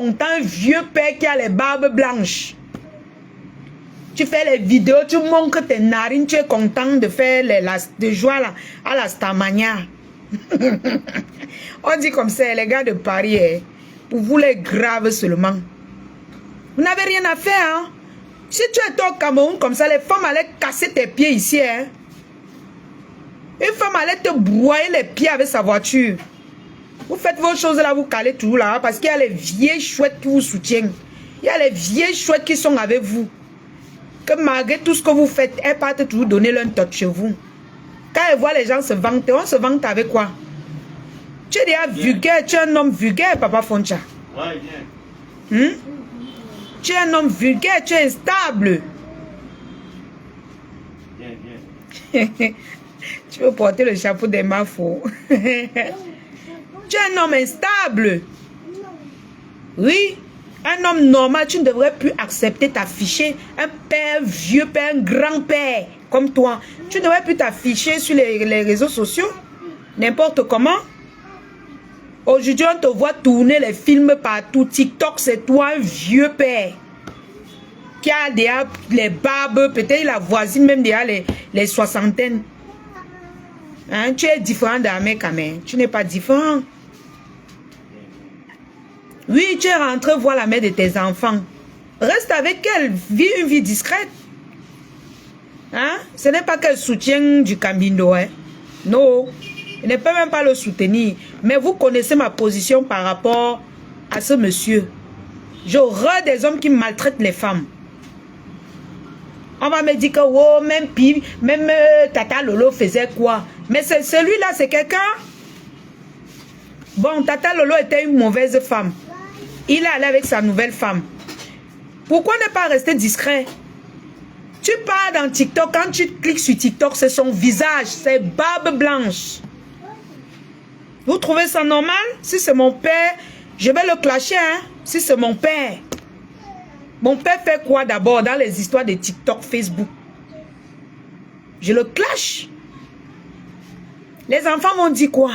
content, un vieux père qui a les barbes blanches. Tu fais les vidéos, tu montres tes narines, tu es content de faire de jouer à la Starmania. On dit comme ça, les gars de Paris, pour vous les graves seulement. Vous n'avez rien à faire, hein? Si tu es au Cameroun comme ça, les femmes allaient casser tes pieds ici, hein? Une femme allait te broyer les pieds avec sa voiture. Vous faites vos choses là, vous calez tout là, parce qu'il y a les vieilles chouettes qui vous soutiennent. Il y a les vieilles chouettes qui sont avec vous. Que malgré tout ce que vous faites, elles partent toujours donner leur touch chez vous. Quand elles voient les gens se vanter, on se vante avec quoi? Tu es déjà vulgaire, tu es un homme vulgaire, Papa Foncha. Ouais, bien. Tu es un homme vulgaire, tu es instable. Bien, bien. Tu veux porter le chapeau des mafos. Tu es un homme instable. Oui. Un homme normal, tu ne devrais plus accepter t'afficher. Un père, vieux père, un grand-père comme toi. Tu ne devrais plus t'afficher sur les réseaux sociaux. N'importe comment. Aujourd'hui, on te voit tourner les films partout. TikTok, c'est toi, un vieux père. Qui a déjà les barbes, peut-être la voisine, même déjà les soixantaines. Hein? Tu es différent d'un mec, mais tu n'es pas différent. Oui, tu es rentré voir la mère de tes enfants. Reste avec elle, vis une vie discrète. Hein? Ce n'est pas qu'elle soutient du Cambindo. Hein? Non, elle ne peut même pas le soutenir. Mais vous connaissez ma position par rapport à ce monsieur. J'aurai des hommes qui maltraitent les femmes. On va me dire que oh, même Tata Lolo faisait quoi? Mais celui-là, c'est quelqu'un. Bon, Tata Lolo était une mauvaise femme. Il est allé avec sa nouvelle femme. Pourquoi ne pas rester discret? Tu pars dans TikTok, quand tu cliques sur TikTok, c'est son visage, c'est barbe blanche. Vous trouvez ça normal? Si c'est mon père, je vais le clasher, hein? Si c'est mon père. Mon père fait quoi d'abord dans les histoires de TikTok, Facebook? Je le clash. Les enfants vont dire quoi?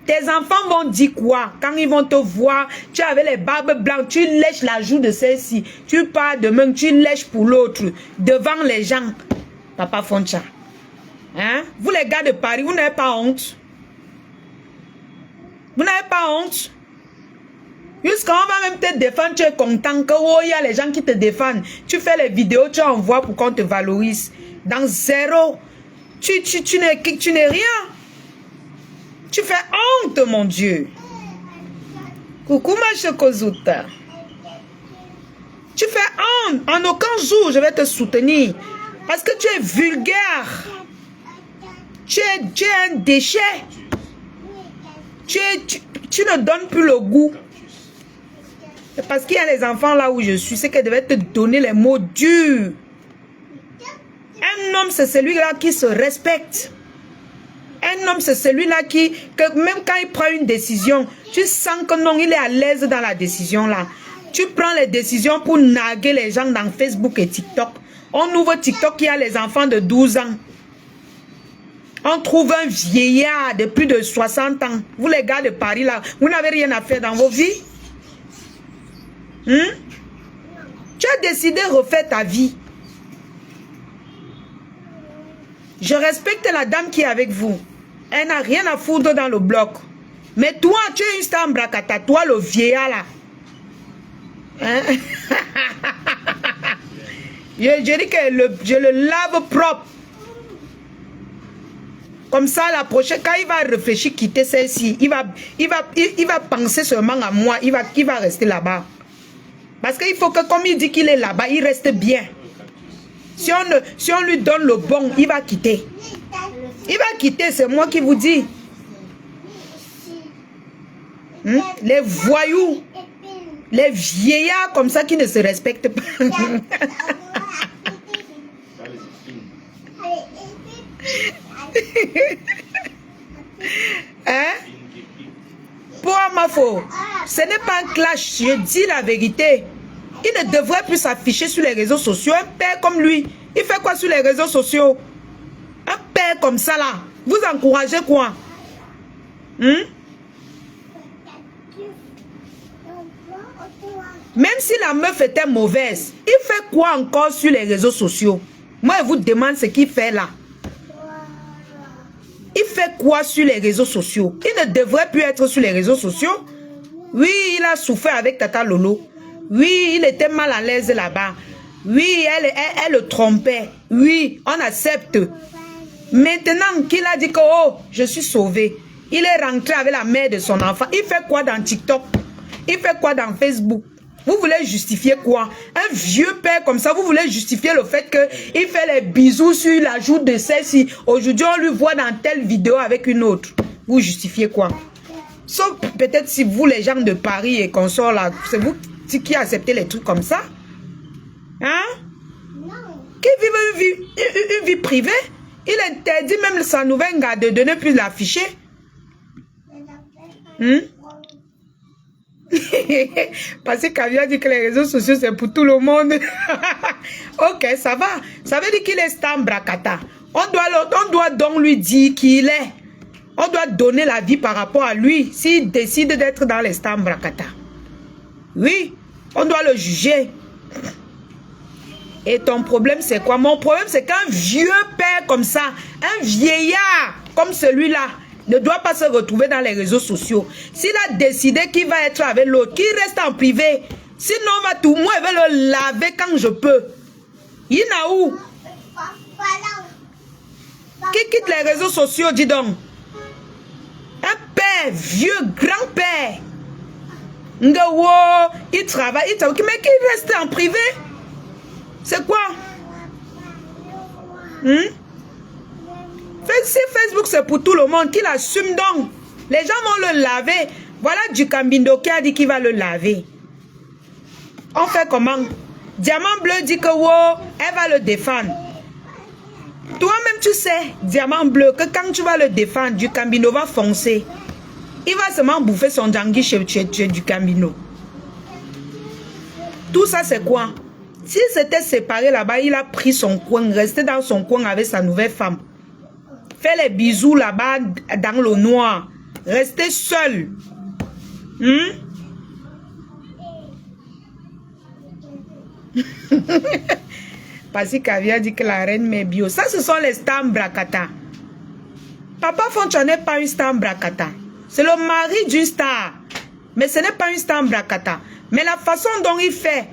Tes enfants vont dire quoi? Quand ils vont te voir, tu avais les barbes blanches, tu lèches la joue de celle-ci. Tu pars demain, tu lèches pour l'autre. Devant les gens. Papa Foncha. Hein? Vous les gars de Paris, vous n'avez pas honte? Vous n'avez pas honte? Jusqu'à on va même te défendre, tu es content que oh, il y a les gens qui te défendent. Tu fais les vidéos, tu envoies pour qu'on te valorise. Dans zéro. Tu n'es rien. Tu fais honte, mon Dieu. Coucou ma chocosuta. Tu fais honte. En aucun jour, je vais te soutenir. Parce que tu es vulgaire. Tu es un déchet. Tu ne donnes plus le goût. C'est parce qu'il y a les enfants là où je suis. C'est qu'elle devait te donner les mots durs. Un homme, c'est celui-là qui se respecte. Un homme, c'est celui-là que même quand il prend une décision, tu sens que non, il est à l'aise dans la décision là. Tu prends les décisions pour narguer les gens dans Facebook et TikTok. On ouvre TikTok, il y a les enfants de 12 ans. On trouve un vieillard de plus de 60 ans. Vous les gars de Paris là, vous n'avez rien à faire dans vos vies. Tu as décidé de refaire ta vie. Je respecte la dame qui est avec vous. Elle n'a rien à foutre dans le bloc. Mais toi, tu es une star bracata. Toi, le vieillard là. Hein? je dis que je le lave propre. Comme ça, la prochaine, quand il va réfléchir, quitter celle-ci, il va penser seulement à moi. Il va rester là-bas. Parce qu'il faut que, comme il dit qu'il est là-bas, il reste bien. Si on lui donne le bon, il va quitter. Il va quitter, c'est moi qui vous dis. Les voyous, les vieillards comme ça qui ne se respectent pas. Hein? Pour Amafo, ce n'est pas un clash, je dis la vérité. Il ne devrait plus s'afficher sur les réseaux sociaux. Un père comme lui, il fait quoi sur les réseaux sociaux? Un père comme ça là, vous encouragez quoi? Même si la meuf était mauvaise, il fait quoi encore sur les réseaux sociaux? Moi, je vous demande ce qu'il fait là. Il fait quoi sur les réseaux sociaux? Il ne devrait plus être sur les réseaux sociaux. Oui, il a souffert avec Tata Lolo. Oui, il était mal à l'aise là-bas. Oui, elle le trompait. Oui, on accepte. Maintenant qu'il a dit que oh, je suis sauvé. Il est rentré avec la mère de son enfant. Il fait quoi dans TikTok? Il fait quoi dans Facebook? Vous voulez justifier quoi? Un vieux père comme ça, vous voulez justifier le fait qu'il fait les bisous sur la joue de celle-ci. Aujourd'hui, on lui voit dans telle vidéo avec une autre. Vous justifiez quoi? Sauf peut-être si vous, les gens de Paris et consorts là, c'est vous qui acceptez les trucs comme ça? Hein? Qui vit une vie privée? Il interdit même sa nouvelle garde de ne plus l'afficher. Parce que Kavia dit que les réseaux sociaux c'est pour tout le monde. Ok, ça va. Ça veut dire qu'il est Stambrakata. On doit donc lui dire qui il est. On doit donner la vie par rapport à lui s'il décide d'être dans les Stambrakata. Oui, on doit le juger. Et ton problème c'est quoi? Mon problème c'est qu'un vieux père comme ça, un vieillard comme celui-là, ne doit pas se retrouver dans les réseaux sociaux. S'il a décidé qu'il va être avec l'autre, qu'il reste en privé. Sinon, moi, je vais le laver quand je peux. Il y en a où? Qui quitte les réseaux sociaux, dis donc? Un père, vieux, grand-père. Il travaille, mais qu'il reste en privé. C'est quoi? Si Facebook c'est pour tout le monde, qu'il assume donc. Les gens vont le laver. Voilà du Cambindo qui a dit qu'il va le laver. On fait comment? Diamant Bleu dit que wow, elle va le défendre. Toi-même tu sais, Diamant Bleu, que quand tu vas le défendre, du Cambindo va foncer. Il va seulement bouffer son dangui chez du Cambindo. Tout ça c'est quoi? S'il s'était séparé là-bas, il a pris son coin, resté dans son coin avec sa nouvelle femme. Fait les bisous là-bas dans le noir. Restez seul. Parce que Kavia dit que la reine met bio. Ça, ce sont les Stambrakata. Papa Foncho n'est pas une Stambrakata. C'est le mari d'une star. Mais ce n'est pas une Stambrakata. Mais la façon dont il fait,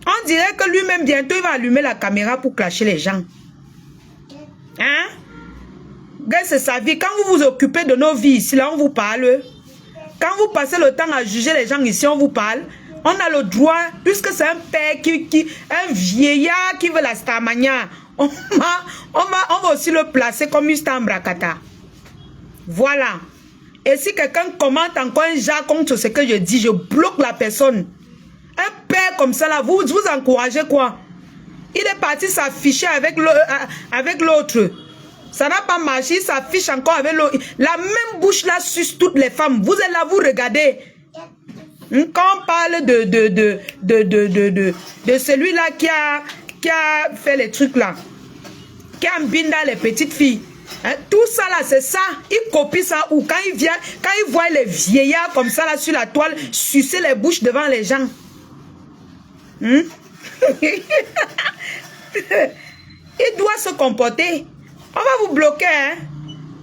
on dirait que lui-même bientôt il va allumer la caméra pour clasher les gens. Hein? C'est sa vie. Quand vous vous occupez de nos vies ici, là, on vous parle. Quand vous passez le temps à juger les gens ici, on vous parle. On a le droit, puisque c'est un père un vieillard qui veut la starmania. On va aussi le placer comme une stambrakata. Voilà. Et si quelqu'un commente encore un genre contre ce que je dis, je bloque la personne. Un père comme ça, là, vous encouragez quoi? Il est parti s'afficher avec l'autre. Ça n'a pas marché, il s'affiche encore avec l'autre. La même bouche là suce toutes les femmes. Vous êtes là, vous regardez. Quand on parle de celui-là qui a fait les trucs là, qui a mbinda les petites filles. Hein, tout ça là, c'est ça. Il copie ça ou quand il vient, quand il voit les vieillards comme ça là sur la toile, sucer les bouches devant les gens. Il doit se comporter. On va vous bloquer, hein.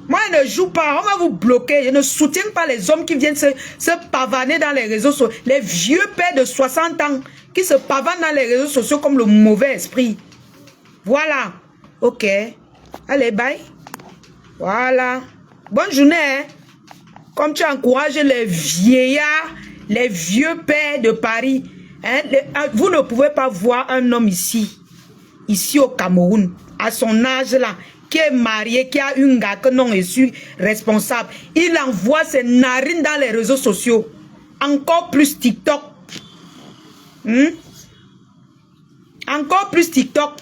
Moi, je ne joue pas. On va vous bloquer. Je ne soutiens pas les hommes qui viennent se pavaner dans les réseaux sociaux. Les vieux pères de 60 ans qui se pavanent dans les réseaux sociaux comme le mauvais esprit. Voilà. Ok. Allez, bye. Voilà. Bonne journée, hein. Comme tu encourages les vieillards, les vieux pères de Paris. Hein, vous ne pouvez pas voir un homme ici au Cameroun, à son âge là, qui est marié, qui a une gars que non est responsable. Il envoie ses narines dans les réseaux sociaux. Encore plus TikTok. Encore plus TikTok.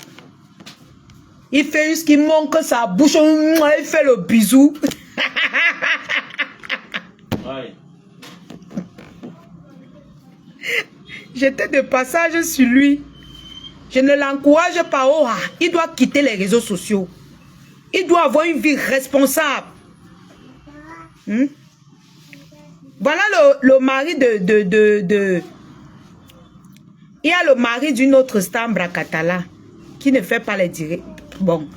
Il fait ce qui manque sa bouche. Il fait le bisou. Ouais. J'étais de passage sur lui. Je ne l'encourage pas. Oh, il doit quitter les réseaux sociaux. Il doit avoir une vie responsable. Voilà le mari Il y a le mari d'une autre star Bracatala qui ne fait pas les directs. Bon,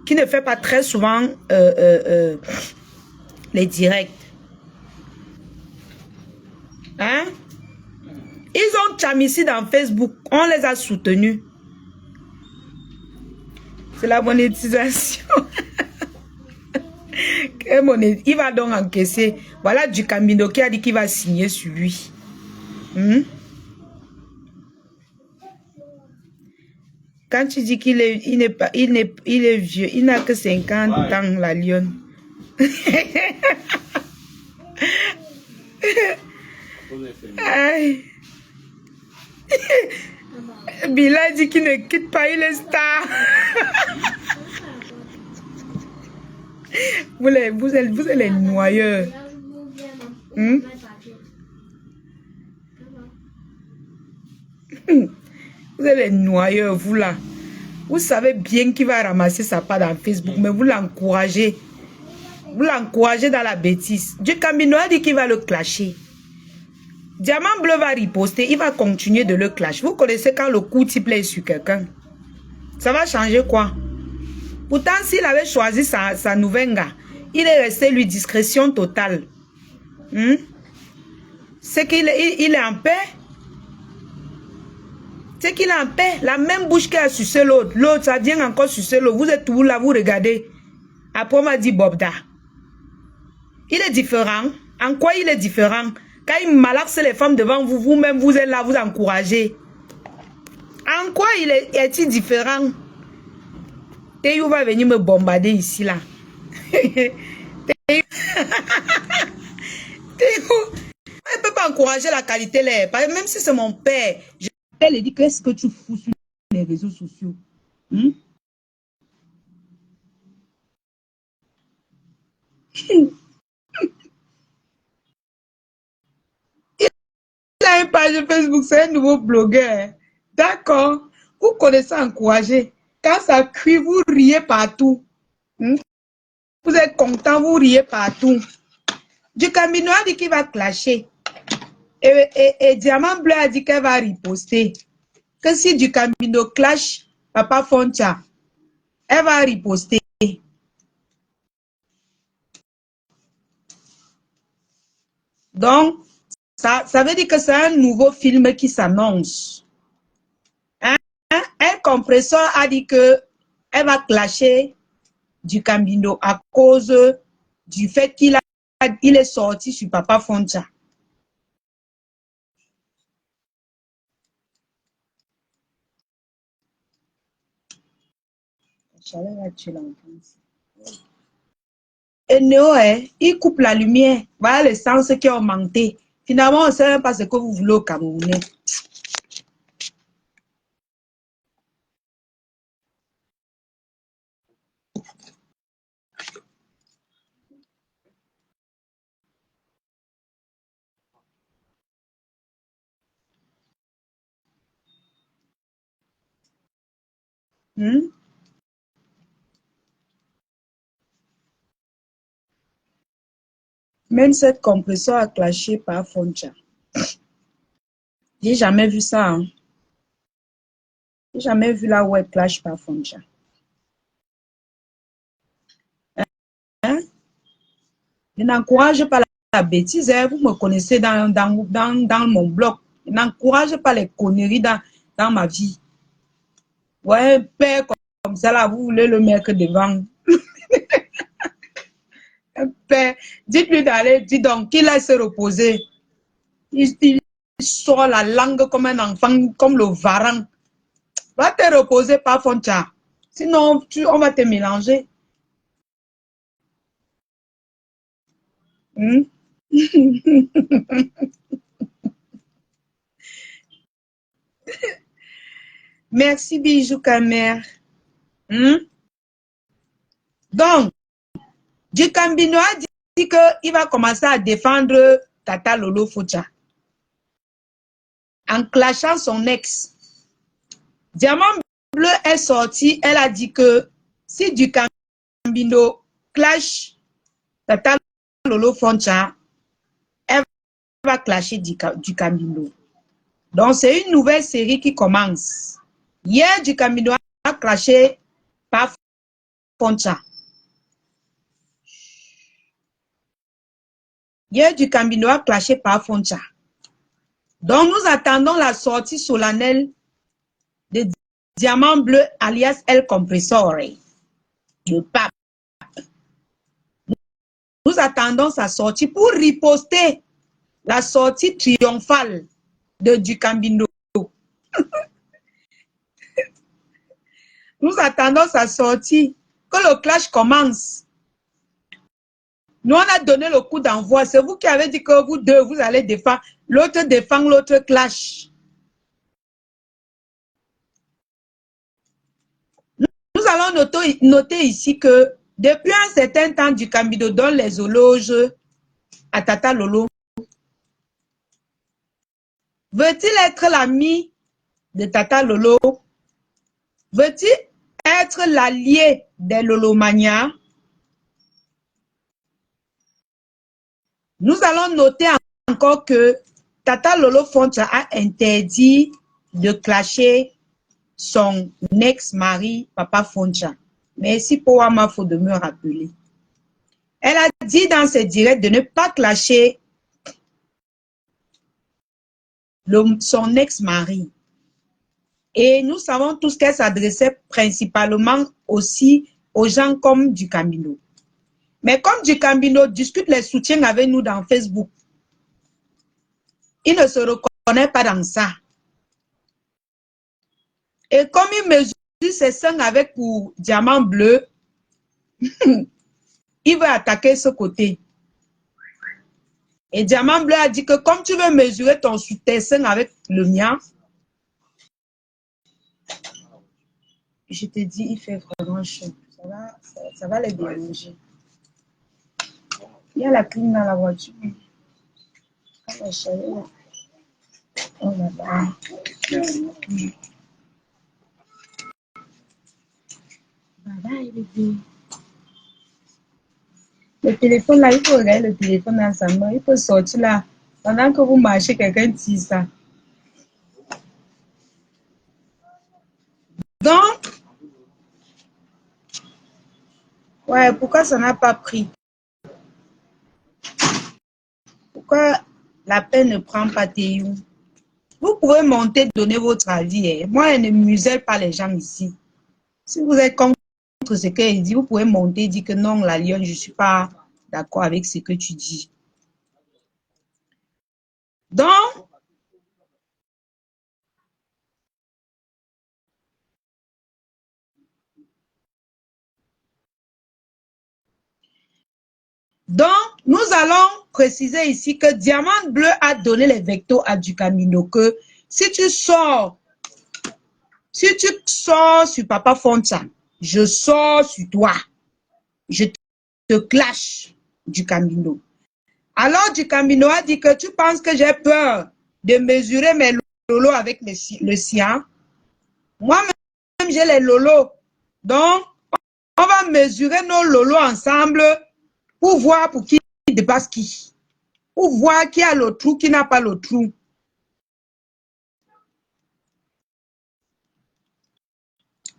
qui ne fait pas très souvent les directs. Hein? Ils ont Chamissi dans Facebook. On les a soutenus. C'est la monétisation. Il va donc encaisser. Voilà du Camino qui a dit qu'il va signer sur lui. Quand tu dis qu'il est, il est vieux, il n'a que 50 ans, la lionne. Bila dit qu'il ne quitte pas, il est star. Vous êtes les noyeurs. Vous êtes les noyeurs, vous là. Vous savez bien qu'il va ramasser sa part dans Facebook, mais vous l'encouragez. Vous l'encouragez dans la bêtise. Dieu Camino a dit qu'il va le clasher. Diamant Bleu va riposter, il va continuer de le clasher. Vous connaissez quand le coup type est sur quelqu'un. Ça va changer quoi? Pourtant, s'il avait choisi sa nouvelle gars, il est resté lui discrétion totale. C'est qu'il est en paix. C'est qu'il est en paix. La même bouche qui a sucé l'autre. L'autre, ça vient encore sucer l'autre. Vous êtes tous là, vous regardez. Après, on m'a dit Bobda. Il est différent. En quoi il est différent? Quand il malaxe les femmes devant vous, vous-même, vous êtes là, vous encouragez. En quoi est-il différent? Théo va venir me bombarder ici, là. Théo, elle ne peut pas encourager la qualité, là. Même si c'est mon père. Elle lui dit, qu'est-ce que tu fous sur les réseaux sociaux? Il a une page Facebook, c'est un nouveau blogueur. D'accord. Vous connaissez encourager. Quand ça crie, vous riez partout. Vous êtes content, vous riez partout. Du Camino a dit qu'il va clasher. Et Diamant Bleu a dit qu'elle va riposter. Que si du Camino clash, Papa Foncha, elle va riposter. Donc, ça veut dire que c'est un nouveau film qui s'annonce. Un compresseur a dit que elle va clasher du Camino à cause du fait qu'il est sorti sur Papa Foncha. Et Noé, il coupe la lumière. Voilà les sens qui ont augmenté. Finalement, on ne sait même pas ce que vous voulez au Camerounais. Même cette compresseur a clashé par Foncha. J'ai jamais vu ça. Hein. J'ai jamais vu la web clash par Foncha. Hein? Je n'encourage pas la bêtise. Hein. Vous me connaissez dans mon blog. Je n'encourage pas les conneries dans ma vie. Ouais, un père comme ça, là, vous voulez le mettre devant. Un père, dites-lui d'aller, dis donc, qu'il aille se reposer. Il sort la langue comme un enfant, comme le varan. Va te reposer par Foncha. Sinon, on va te mélanger. Merci, Bijou Kamer. Donc, du Camino a dit qu'il va commencer à défendre Tata Lolo Foncha. En clashant son ex. Diamant Bleu est sorti, elle a dit que si du Camino clash Tata Lolo Foncha, elle va clasher du Camino. Donc, c'est une nouvelle série qui commence. Hier, du Camino a clashé par Foncha. Hier, du Camino a clashé par Foncha. Donc, nous attendons la sortie solennelle de Diamant Bleu alias El Compressore, le pape. Nous attendons sa sortie pour riposter la sortie triomphale de Du Camino. Nous attendons sa sortie, que le clash commence. Nous, on a donné le coup d'envoi. C'est vous qui avez dit que vous deux, vous allez défendre. L'autre défend, l'autre clash. Nous allons noter ici que depuis un certain temps, Du Camino donne les éloges à Tata Lolo. Veut-il être l'ami de Tata Lolo? Veut-il être l'allié des Lolomania? Nous allons noter encore que Tata Lolo Foncha a interdit de clasher son ex-mari, Papa Foncha. Merci pour ma faute de me rappeler. Elle a dit dans ses directs de ne pas clasher son ex-mari. Et nous savons tous qu'elle s'adressait principalement aussi aux gens comme Du Camino. Mais comme Du Camino discute les soutiens avec nous dans Facebook, il ne se reconnaît pas dans ça. Et comme il mesure ses seins avec pour Diamant Bleu, il veut attaquer ce côté. Et Diamant Bleu a dit que comme tu veux mesurer tes seins avec le mien, je te dis, il fait vraiment chaud. Ça va les déranger. Il y a la clim dans la voiture. Oh là-bas. Bye bébé. Le téléphone là, il faut regarder le téléphone dans sa main. Il faut sortir là. Pendant que vous marchez, quelqu'un tire ça. Donc, ouais, pourquoi ça n'a pas pris? Pourquoi la peine ne prend pas Théo? Vous pouvez monter, donner votre avis. Moi, je ne muselle pas les gens ici. Si vous êtes contre ce qu'elle dit, vous pouvez monter et dire que non, la lionne, je ne suis pas d'accord avec ce que tu dis. Donc, nous allons préciser ici que Diamant Bleu a donné les vectos à Du Camino que si tu sors sur Papa Foncha, je sors sur toi. Je te clash, Du Camino. Alors, Du Camino a dit que tu penses que j'ai peur de mesurer mes lolos avec le sien. Moi-même, j'ai les lolos. Donc, on va mesurer nos lolos ensemble pour voir pour qui dépasse qui. Pour voir qui a le trou, qui n'a pas le trou.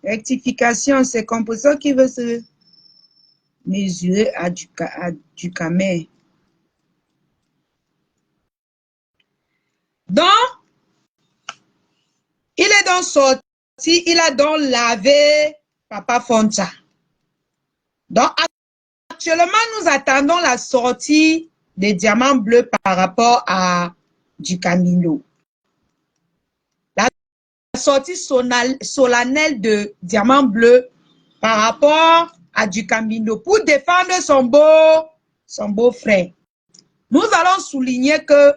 Rectification, c'est composant qui veut se mesurer à du camé. Donc, il est donc sorti, il a donc lavé Papa Foncha. Donc, actuellement, nous attendons la sortie des Diamants Bleus par rapport à Du Camino. La sortie solennelle de Diamant Bleu par rapport à Du Camino pour défendre son beau frère. Nous allons souligner que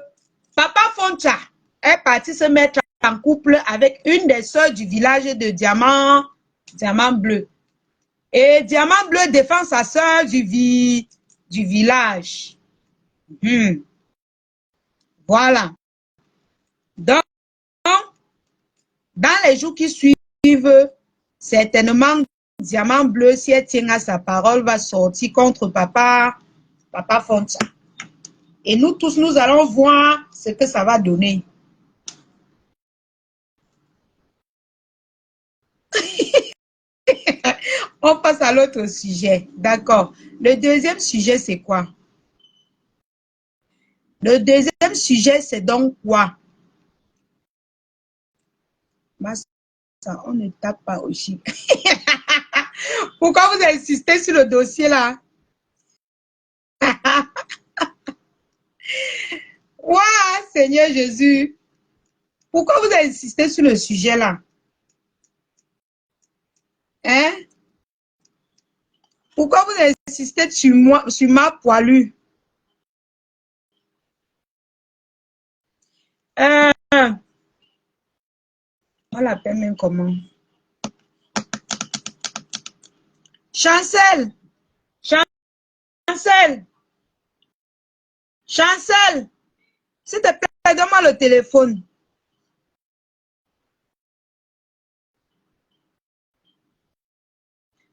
Papa Foncha est parti se mettre en couple avec une des sœurs du village de Diamant Bleu. Et Diamant Bleu défend sa sœur du village. Voilà. Donc, dans les jours qui suivent, certainement, Diamant Bleu, si elle tient à sa parole, va sortir contre Papa Foncha. Et nous tous, nous allons voir ce que ça va donner. On passe à l'autre sujet. D'accord. Le deuxième sujet, c'est quoi? Le deuxième sujet, c'est donc quoi? Ça, on ne tape pas aussi. Pourquoi vous insistez sur le dossier là? Ouah, Seigneur Jésus. Pourquoi vous insistez sur le sujet là? Hein? Pourquoi vous insistez sur moi, sur ma poilue? On l'appelle même comment? Chancel! Chancel! Chancel! S'il te plaît, donne-moi le téléphone.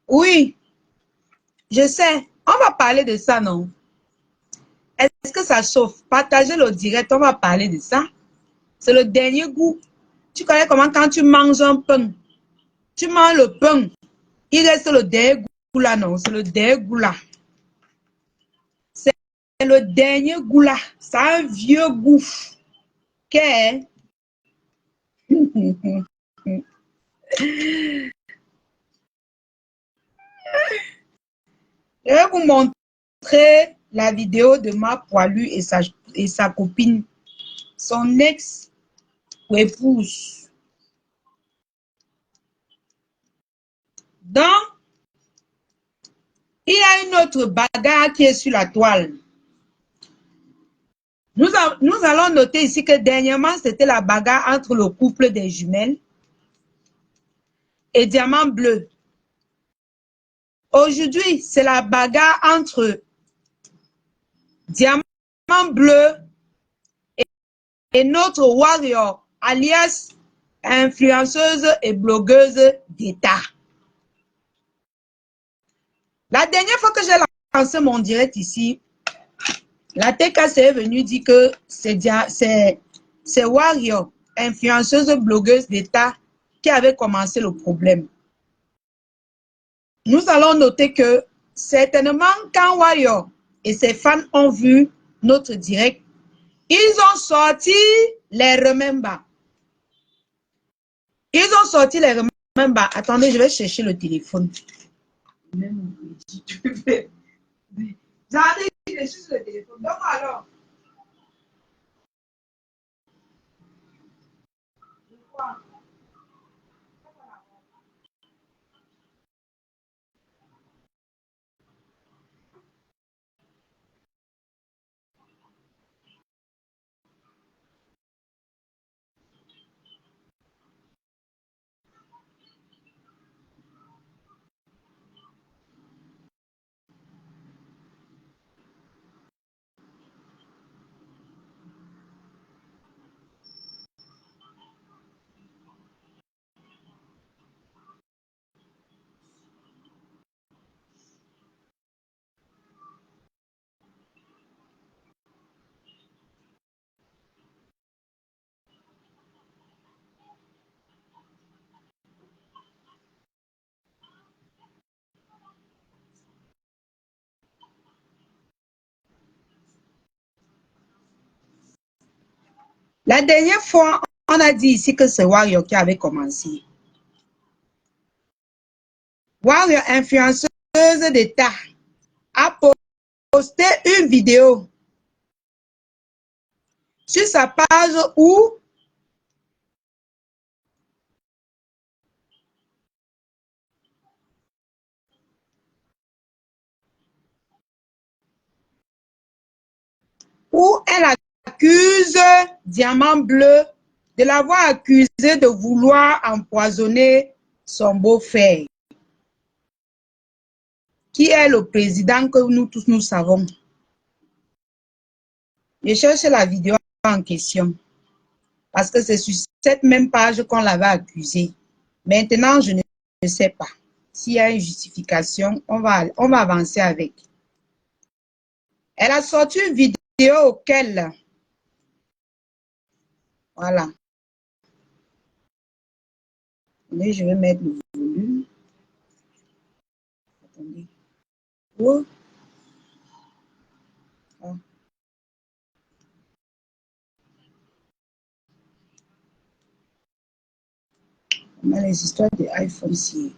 Oui, je sais. On va parler de ça, non? Est-ce que ça chauffe? Partagez le direct, on va parler de ça. C'est le dernier goût. Tu connais comment quand tu manges un pain, tu manges le pain, il reste le dernier goût là, non? C'est le dernier goût là. C'est le dernier goût là. C'est un vieux goût. Je vais vous montrer la vidéo de ma poilue et sa copine, son ex ou épouse. Donc, il y a une autre bagarre qui est sur la toile. Nous allons noter ici que dernièrement, c'était la bagarre entre le couple des jumelles et Diamant Bleu. Aujourd'hui, c'est la bagarre entre Diamant Bleu et notre warrior, alias influenceuse et blogueuse d'État. La dernière fois que j'ai lancé mon direct ici, la TKC est venue dire que c'est Warrior, influenceuse blogueuse d'État, qui avait commencé le problème. Nous allons noter que certainement quand Warrior et ses fans ont vu notre direct, ils ont sorti les remembers. Ils ont sorti les remembers. Attendez, je vais chercher le téléphone. J'arrive, je suis sur le téléphone. Donc alors. La dernière fois, on a dit ici que c'est Warrior qui avait commencé. Warrior, influenceuse d'État, a posté une vidéo sur sa page où elle accuse Diamant Bleu de l'avoir accusé de vouloir empoisonner son beau-frère, qui est le président que nous tous nous savons. Je cherche la vidéo en question, parce que c'est sur cette même page qu'on l'avait accusé. Maintenant, je ne sais pas. S'il y a une justification, on va avancer avec. Elle a sorti une vidéo auquel, voilà. Mais je vais mettre le volume. Ouais. Ah. On a les histoires de iPhone ici.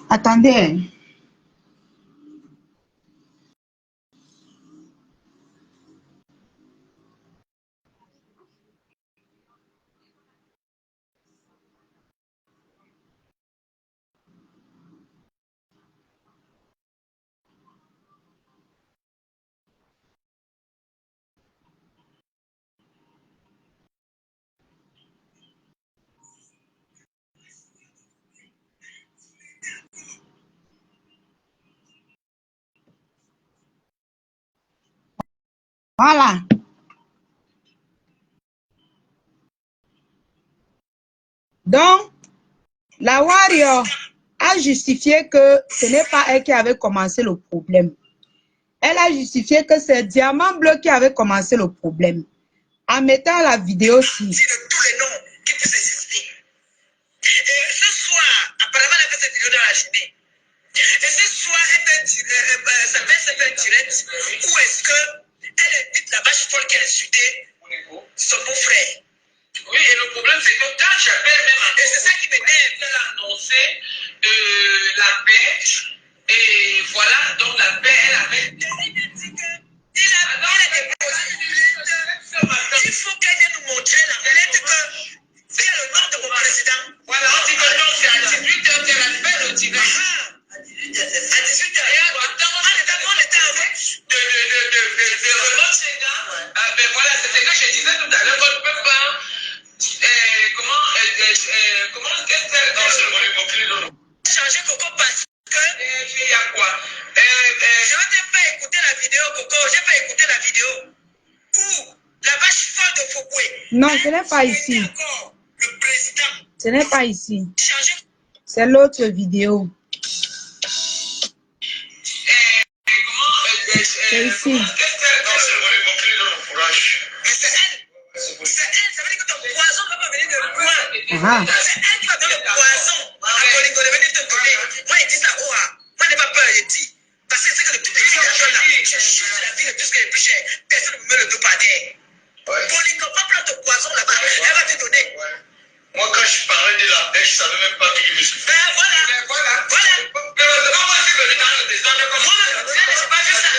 Attendez. Voilà. Donc, la Warrior a justifié que ce n'est pas elle qui avait commencé le problème. Elle a justifié que c'est Diamant Bleu qui avait commencé le problème. En mettant la vidéo sur. De tous les noms qui puissent exister. Et ce soir, apparemment, elle a fait cette vidéo dans la journée. Et ce soir, sa mère s'est fait direct. Où est-ce qu'elle invite la vache folle qui a insulté son beau-frère? Oui, et le problème, c'est que quand j'appelle même... Et c'est ça qui m'énerve. Elle a annoncé la paix. Et voilà, donc la paix, elle avait... Il a déposé une plainte. Il faut qu'elle vienne nous montrer la plainte que... Il y a le nom de mon président. Voilà, on dit que non, c'est à 18h qu'elle a fait le direct. À 18h. À 18h. Et on était en route de remonter ces gars. Ben voilà, c'est ce que je disais tout à l'heure, qu'on ne peut pas... comment qu'est-ce qu'elle... Non, c'est mon hypocrite. Changer Coco parce que... Il y a quoi? Je vais te faire écouter la vidéo, Coco. Je vais écouter la vidéo. Où la vache folle de Foucault. Non, ce n'est pas ici. Le président. Ce n'est pas ici. Changer. C'est l'autre vidéo. C'est ici. Non, c'est mon hypocrite dans le fourrage. Mais c'est elle. C'est elle. Ça veut dire que ton poison ne va pas venir de loin. C'est elle qui va donner le poison à Colingo de venir te donner. Moi, il dit ça, moi, je n'ai pas peur, il dit. Parce que c'est que le tout petit garçon là, je chute la vie de tout ce qui est plus cher. Personne ne me met le dos par terre. Colingo, pas prendre ton poison là-bas. Elle va te donner. Moi, quand je parlais de la paix, je ne savais même pas qu'il me suffit. Ben voilà. Voilà. Comment je suis venu dans le désordre? Moi, je n'ai pas vu ça.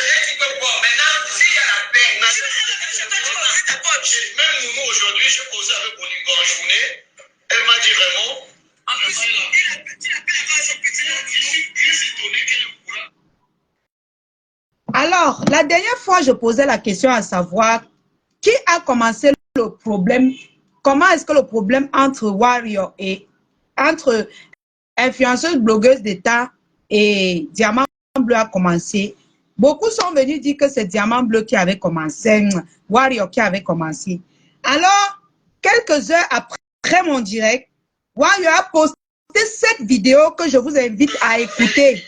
Maintenant, s'il y a la paix, même nous, aujourd'hui, je causais avec Colingo en journée. Elle m'a dit vraiment. En plus, tu l'appelles avant son petit nom. Je suis bien étonné qu'elle le courant. Alors, la dernière fois, je posais la question à savoir qui a commencé le problème. Comment est-ce que le problème entre Warrior et entre influenceuse blogueuse d'État et Diamant Bleu a commencé? Beaucoup sont venus dire que c'est Diamant Bleu qui avait commencé, Warrior qui avait commencé. Alors, quelques heures après mon direct, Warrior a posté cette vidéo que je vous invite à écouter.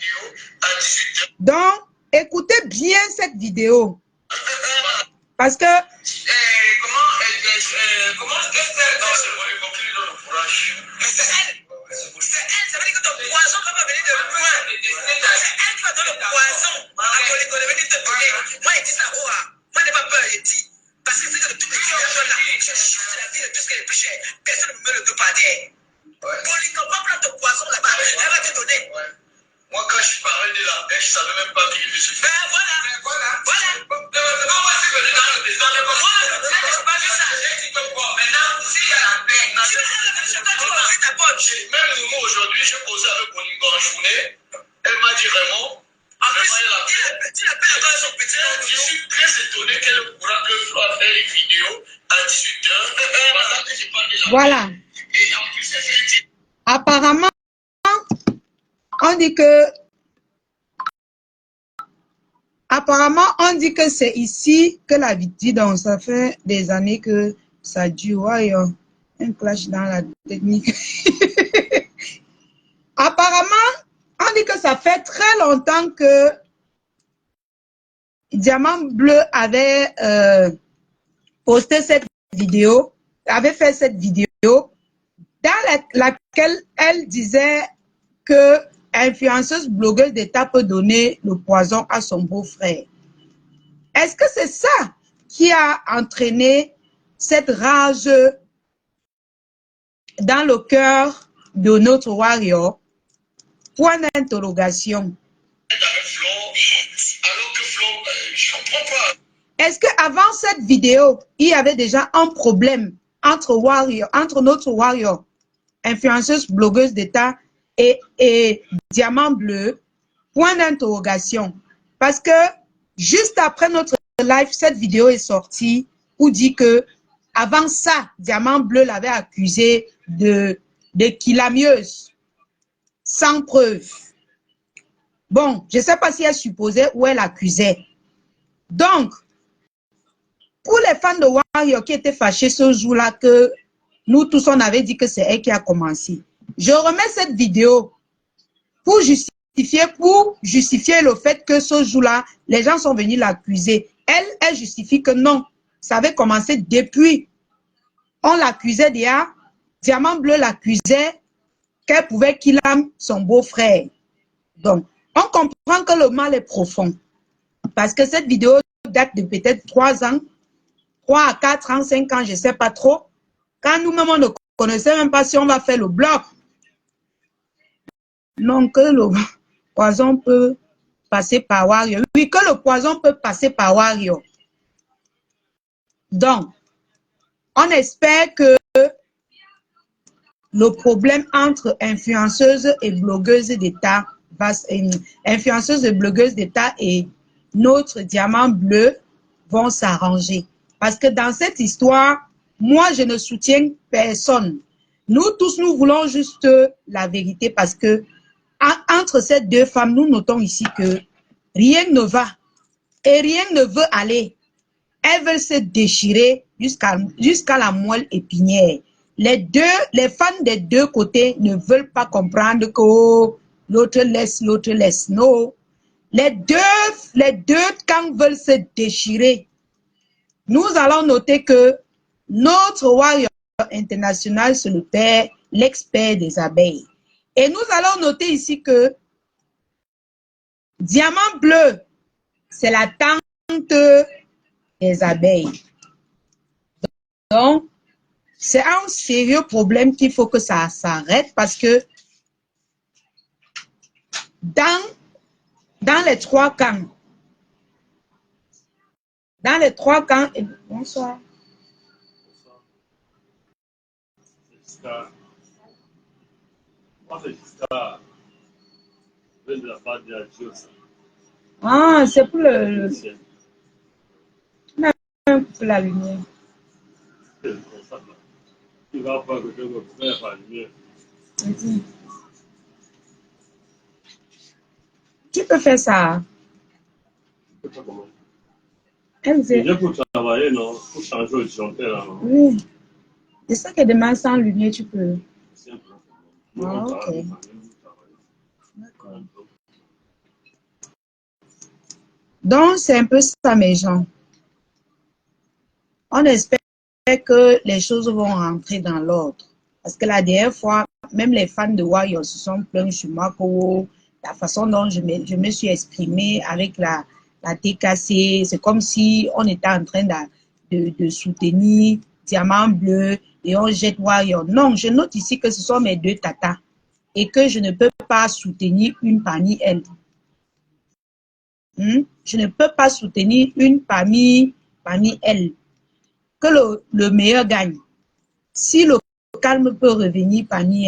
Donc, écoutez bien cette vidéo. Parce que... Comment est-ce qu'elle... Non, c'est mon hypocrite dans le fourrage. Mais c'est elle. C'est elle. Ça veut dire que ton poison ne va pas venir de loin. C'est elle qui va donner le poison à Colingo de venir te donner. Moi, il dit ça, moi, je n'ai pas peur, il dit. Parce que c'est que le tout petit garçon là, je chute la vie de tout ce qui est plus cher. Personne ne me met le dos par terre. Colingo, pas prendre ton poison là-bas. Elle va te donner. Moi, quand je parlais de la paix, je ne savais même pas qu'il me suffit. Ben voilà. Voilà. Moi, je suis venu dans le désordre. Moi, je n'ai pas vu ça. J'ai dit que quoi? Maintenant, s'il y a la paix, même nous, aujourd'hui, je causais avec Colingo en journée. Elle m'a dit vraiment. En plus, tu l'appelles encore son petit nom. Je suis très étonné qu'elle pourra que Flo a fait une vidéo à 18h. Pendant que je parle de la paix. Voilà. Et en plus, elle dit. Apparemment, on dit que c'est ici que la vidéo, donc ça fait des années que ça dure. Ouais, un clash dans la technique. Apparemment, on dit que ça fait très longtemps que Diamant Bleu avait posté cette vidéo, avait fait cette vidéo laquelle elle disait que influenceuse blogueuse d'État peut donner le poison à son beau-frère. Est-ce que c'est ça qui a entraîné cette rage dans le cœur de notre warrior? Point d'interrogation. Est-ce qu'avant cette vidéo, il y avait déjà un problème entre notre warrior, influenceuse blogueuse d'État et Diamant Bleu? Point d'interrogation. Parce que juste après notre live, cette vidéo est sortie où dit que avant ça, Diamant Bleu l'avait accusé de killamieuse, sans preuve. Bon, je ne sais pas si elle supposait ou elle accusait. Donc, pour les fans de Warrior qui étaient fâchés ce jour-là, que nous tous on avait dit que c'est elle qui a commencé, je remets cette vidéo pour justifier le fait que ce jour-là, les gens sont venus l'accuser. Elle justifie que non, ça avait commencé depuis. On l'accusait déjà, Diamant Bleu l'accusait qu'elle pouvait qu'il ame son beau-frère. Donc, on comprend que le mal est profond. Parce que cette vidéo date de peut-être 3 ans, 3 à 4 ans, 5 ans, je ne sais pas trop. Quand nous-mêmes, on ne connaissait même pas si on va faire le bloc. Non, que le poison peut passer par Warrior. Oui, que le poison peut passer par Warrior. Donc, on espère que le problème entre influenceuses et blogueuses d'État, influenceuses et blogueuses d'État et notre Diamant Bleu vont s'arranger. Parce que dans cette histoire, moi, je ne soutiens personne. Nous tous, nous voulons juste la vérité parce que entre ces deux femmes, nous notons ici que rien ne va et rien ne veut aller. Elles veulent se déchirer jusqu'à la moelle épinière. Les fans des deux côtés ne veulent pas comprendre que oh, l'autre laisse. Non. Les deux camps veulent se déchirer. Nous allons noter que notre warrior international, c'est le père, l'expert des abeilles. Et nous allons noter ici que Diamant Bleu, c'est la tante des abeilles. Donc, c'est un sérieux problème qu'il faut que ça s'arrête parce que dans les trois camps, bonsoir. Ah, c'est pour le un peu la lumière. Tu peux faire ça. Déjà pour travailler, non? Pour changer le disjoncteur, non? Oui. C'est ça que demain sans lumière, tu peux. Ah, ok. D'accord. Donc, c'est un peu ça, mes gens. On espère que les choses vont rentrer dans l'ordre. Parce que la dernière fois, même les fans de Warrior se sont plaints sur moi pour la façon dont je me suis exprimée avec la TKC. C'est comme si on était en train de soutenir Diamant Bleu et on jette Warrior. Non, je note ici que ce sont mes deux tatas et que je ne peux pas soutenir une parmi elles. Je ne peux pas soutenir une parmi elles. Que le meilleur gagne. Si le calme peut revenir parmi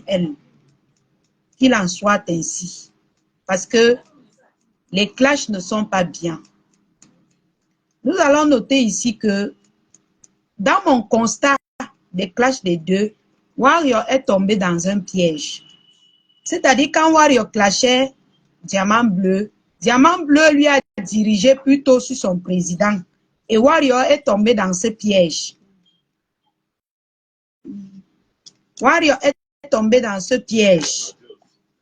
elles, qu'il en soit ainsi. Parce que les clashs ne sont pas bien. Nous allons noter ici que dans mon constat des clashs des deux, Warrior est tombé dans un piège. C'est-à-dire quand Warrior clashait Diamant Bleu lui a dirigé plutôt sur son président. Et Warrior est tombé dans ce piège. Warrior est tombé dans ce piège.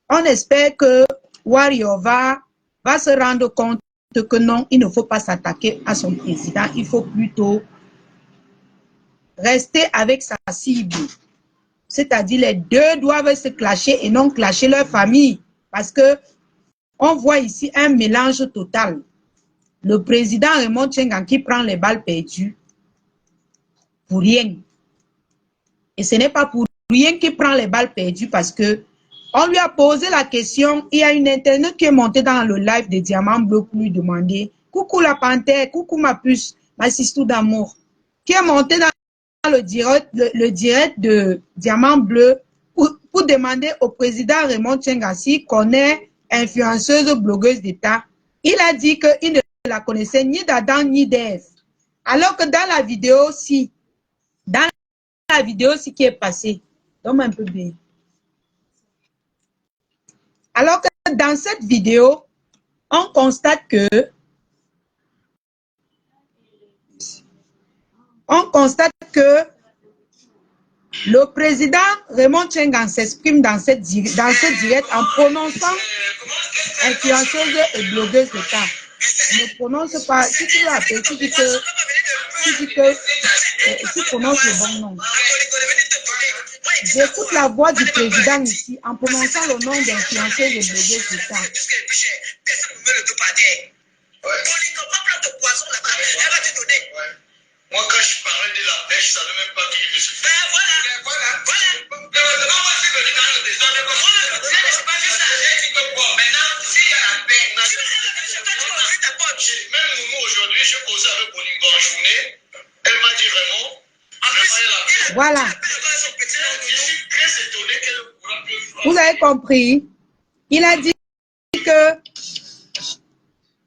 On espère que Warrior va se rendre compte que non, il ne faut pas s'attaquer à son président. Il faut plutôt rester avec sa cible. C'est-à-dire les deux doivent se clasher et non clasher leur famille. Parce que on voit ici un mélange total. Le président Raymond Tchengan qui prend les balles perdues pour rien. Et ce n'est pas pour rien qu'il prend les balles perdues parce que on lui a posé la question. Il y a une internet qui est montée dans le live de Diamant Bleu pour lui demander « Coucou la panthère, coucou ma puce, ma sistou d'amour » qui est montée dans le direct de Diamant Bleu pour demander au président Raymond Tchengan s'il connaît influenceuse blogueuse d'État. Il a dit qu'il ne la connaissait ni d'Adam ni d'Ève. Alors que dans la vidéo aussi, qui est passée, donne-moi un peu bien. Alors que dans cette vidéo, on constate que le président Raymond Tchengan s'exprime dans ce direct en prononçant influenceuse et blogueuse d'État. Ne prononce pas, si tu l'appelles, tu prononces le bon nom. J'écoute la voix du président ici en prononçant le nom d'influenceuse et blogueuse d'État. Moi, quand je parlais de la pêche, ça ne savais même pas qu'il me suffit. Ben voilà. Comment tu veux dire dans le désordre? Je n'ai pas vu ça. Maintenant, s'il y a la paix, même Moumou aujourd'hui, je causais avec Bolingo en journée. Elle m'a dit vraiment. Voilà. Je suis très étonné que le courant peut. Vous avez compris? Il a dit que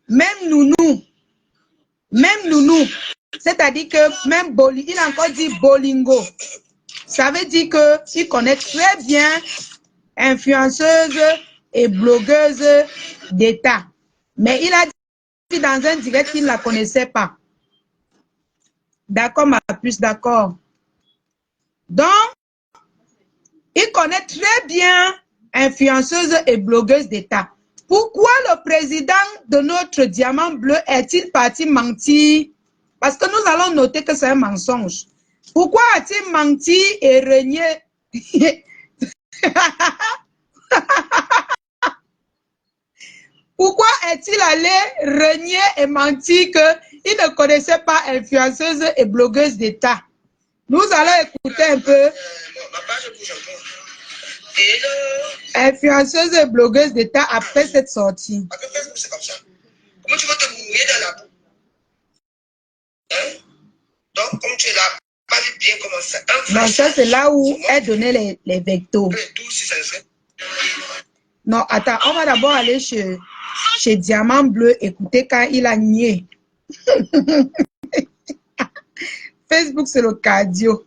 même Nounou, c'est-à-dire que même il a encore dit Bolingo. Ça veut dire qu'il connaît très bien influenceuse et blogueuse d'État. Mais il a dit dans un direct qu'il ne la connaissait pas. D'accord, ma puce, d'accord. Donc, il connaît très bien influenceuse et blogueuse d'État. Pourquoi le président de notre Diamant Bleu est-il parti mentir? Parce que nous allons noter que c'est un mensonge. Pourquoi a-t-il menti et renié? Pourquoi est-il allé renier et mentir qu'il ne connaissait pas influenceuse et blogueuse d'État? Nous allons écouter un peu. Influenceuse et blogueuse d'État après cette sortie. C'est comme ça. Comment tu vas te mouiller dans la boue? Hein? Donc, comme tu es là, pas bien comment ça. Non, ça c'est là où elle donnait les vectos. Non, attends, on va d'abord aller chez Diamant Bleu, écouter quand il a nié. Facebook, c'est le cardio.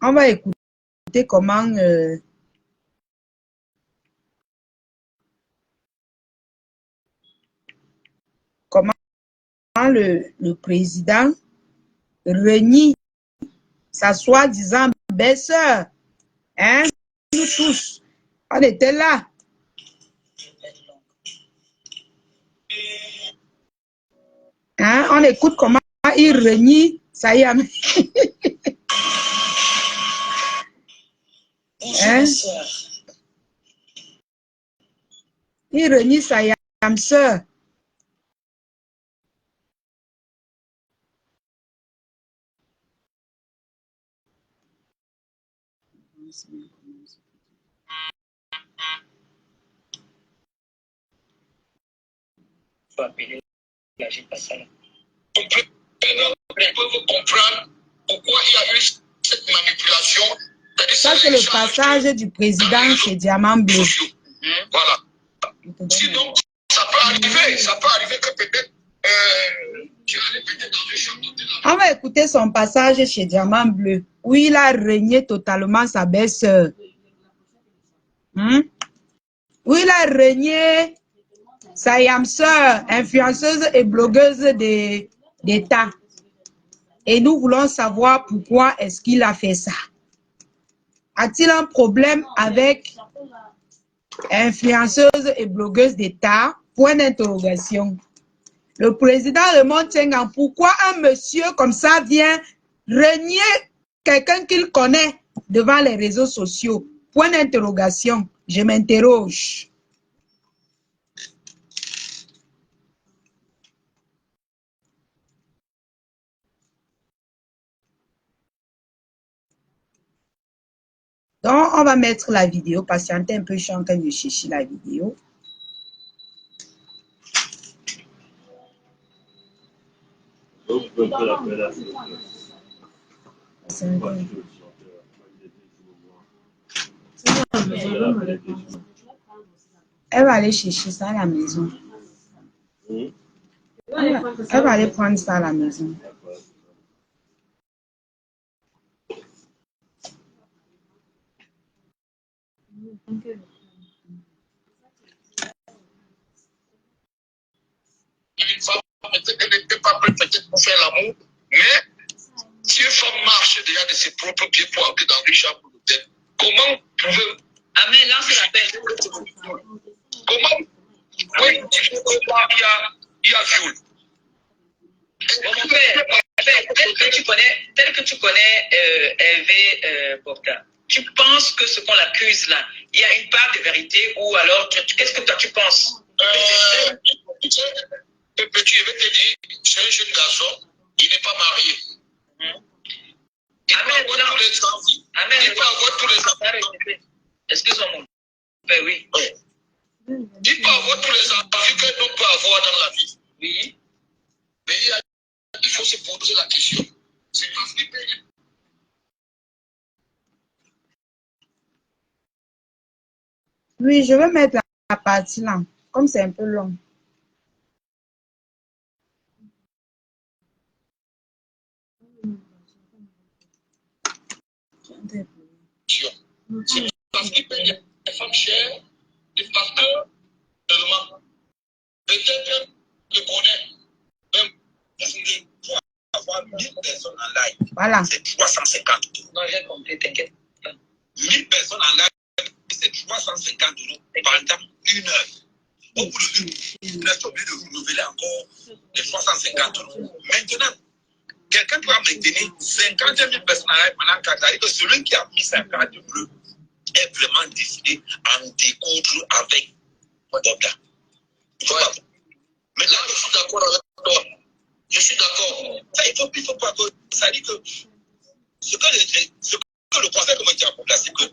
On va écouter comment le président renie sa soi-disant belle-sœur. Hein? Nous tous, on était là. Hein? On écoute comment il renie Sayam. Hein? Il renie Sayam sœur. Faut appeler la j'ai pas ça là. Vous comprendre pourquoi il y a eu cette manipulation. Ça, c'est le passage du président chez Diamant Bleu. Voilà. Sinon, ça peut arriver que peut-être tu allais peut-être dans le champ de la... On va écouter son passage chez Diamant Bleu, où il a renié totalement sa belle-sœur. Où il a renié sa yam sœur, influenceuse et blogueuse d'État. Et nous voulons savoir pourquoi est-ce qu'il a fait ça. A-t-il un problème avec influenceuse et blogueuse d'État? Point d'interrogation. Le président Raymond Tsenghang, pourquoi un monsieur comme ça vient renier quelqu'un qu'il connaît devant les réseaux sociaux? Point d'interrogation. Je m'interroge. Donc, on va mettre la vidéo. Patientez un peu, je suis en train de chercher la vidéo. Elle va aller chercher ça à la maison. Elle va aller prendre ça à la maison. Une femme, peut-être qu'elle n'était pas prête peut-être pour faire l'amour, mais si une femme marche déjà de ses propres pieds pour entrer dans une chambre d'hôtel, comment pouvez-vous... Ah mais là c'est la peine. Comment? Oui, il faut que il y a viol. Tel que tu connais Hervé Porta, tu penses que ce qu'on l'accuse là, il y a une part de vérité ou alors qu'est-ce que toi tu penses? Petit, je vais te dire, c'est un jeune garçon, il n'est pas marié. Il peut avoir tous les enfants. Il peut avoir tous les enfants. Excuse-moi, mon père, oui. Il peut avoir tous les enfants qu'un homme peut avoir dans la vie. Oui. Mais il faut se poser la question. C'est pas flipper. Oui, je vais mettre la partie là, comme c'est un peu long. C'est parce qu'il paye des femmes chères, des facteurs seulement. Peut-être le bonheur, même pour avoir 1000 personnes en live, Voilà. c'est 350 €. Non, j'ai compris, t'inquiète pas. 1000 personnes en live, c'est 350 € pendant une heure. Au bout d'une heure, vous êtes obligé de renouveler encore les 350 €. Maintenant, quelqu'un doit maintenir 50 000 personnes en live pendant 4 ans. Et que celui qui a mis sa carte bleue est vraiment décidé à en découdre avec Wadabda. Ouais. Mais là, je suis d'accord avec toi. Je suis d'accord. Ça, il faut pas que. Ça dit que ce que le conseil que me dit à Wadabda, c'est que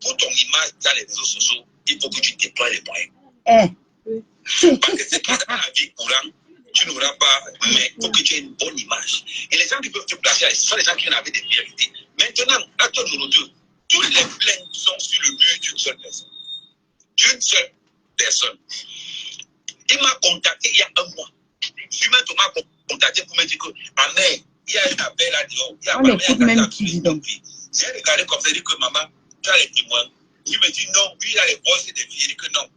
pour ton image dans les réseaux sociaux, il faut que tu déploies les moyens. Parce que c'est pas dans la vie courante, tu n'auras pas, mais il faut que tu aies une bonne image. Et les gens qui peuvent te placer, ce sont les gens qui en avaient des vérités. Maintenant, acteur numéro 2, toutes les plaintes sont sur le mur d'une seule personne. D'une seule personne. Il m'a contacté il y a un mois. Lui-même m'a contacté pour me dire que, ah mais, il y a un appel à Dion. On écoute même qui dit donc. J'ai regardé comme ça, il dit que maman, tu as les témoins. Il me dit non, lui il a les voix des filles. Il dit que non.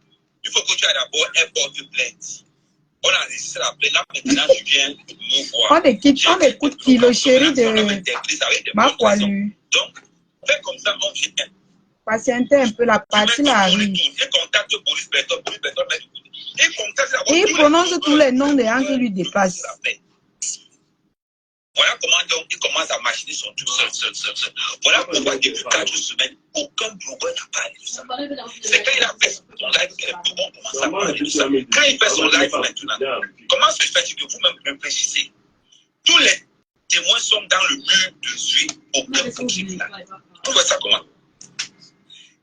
Il faut que tu aies d'abord un porte plainte. On a enregistré la plainte. Là, maintenant, tu viens me voir. On écoute qui, le chéri de ma poilue. Donc, fais comme ça, on vient. Patientez un peu, la partie là arrive. Il contacte Boris Berton, Boris Berton, il prononce tous les noms des gens qui lui dépassent. Voilà comment donc il commence à machiner son tout seul. Voilà pourquoi depuis 4 semaines, aucun blogueur n'a parlé de ça. C'est quand il a fait son live que les blogueurs commencent à parler de ça. Quand il fait son live maintenant, comment se fait-il que vous-même réfléchissez? Tous les témoins sont dans le mur de suite, aucun fonctionnaire là. Vous voyez ça comment?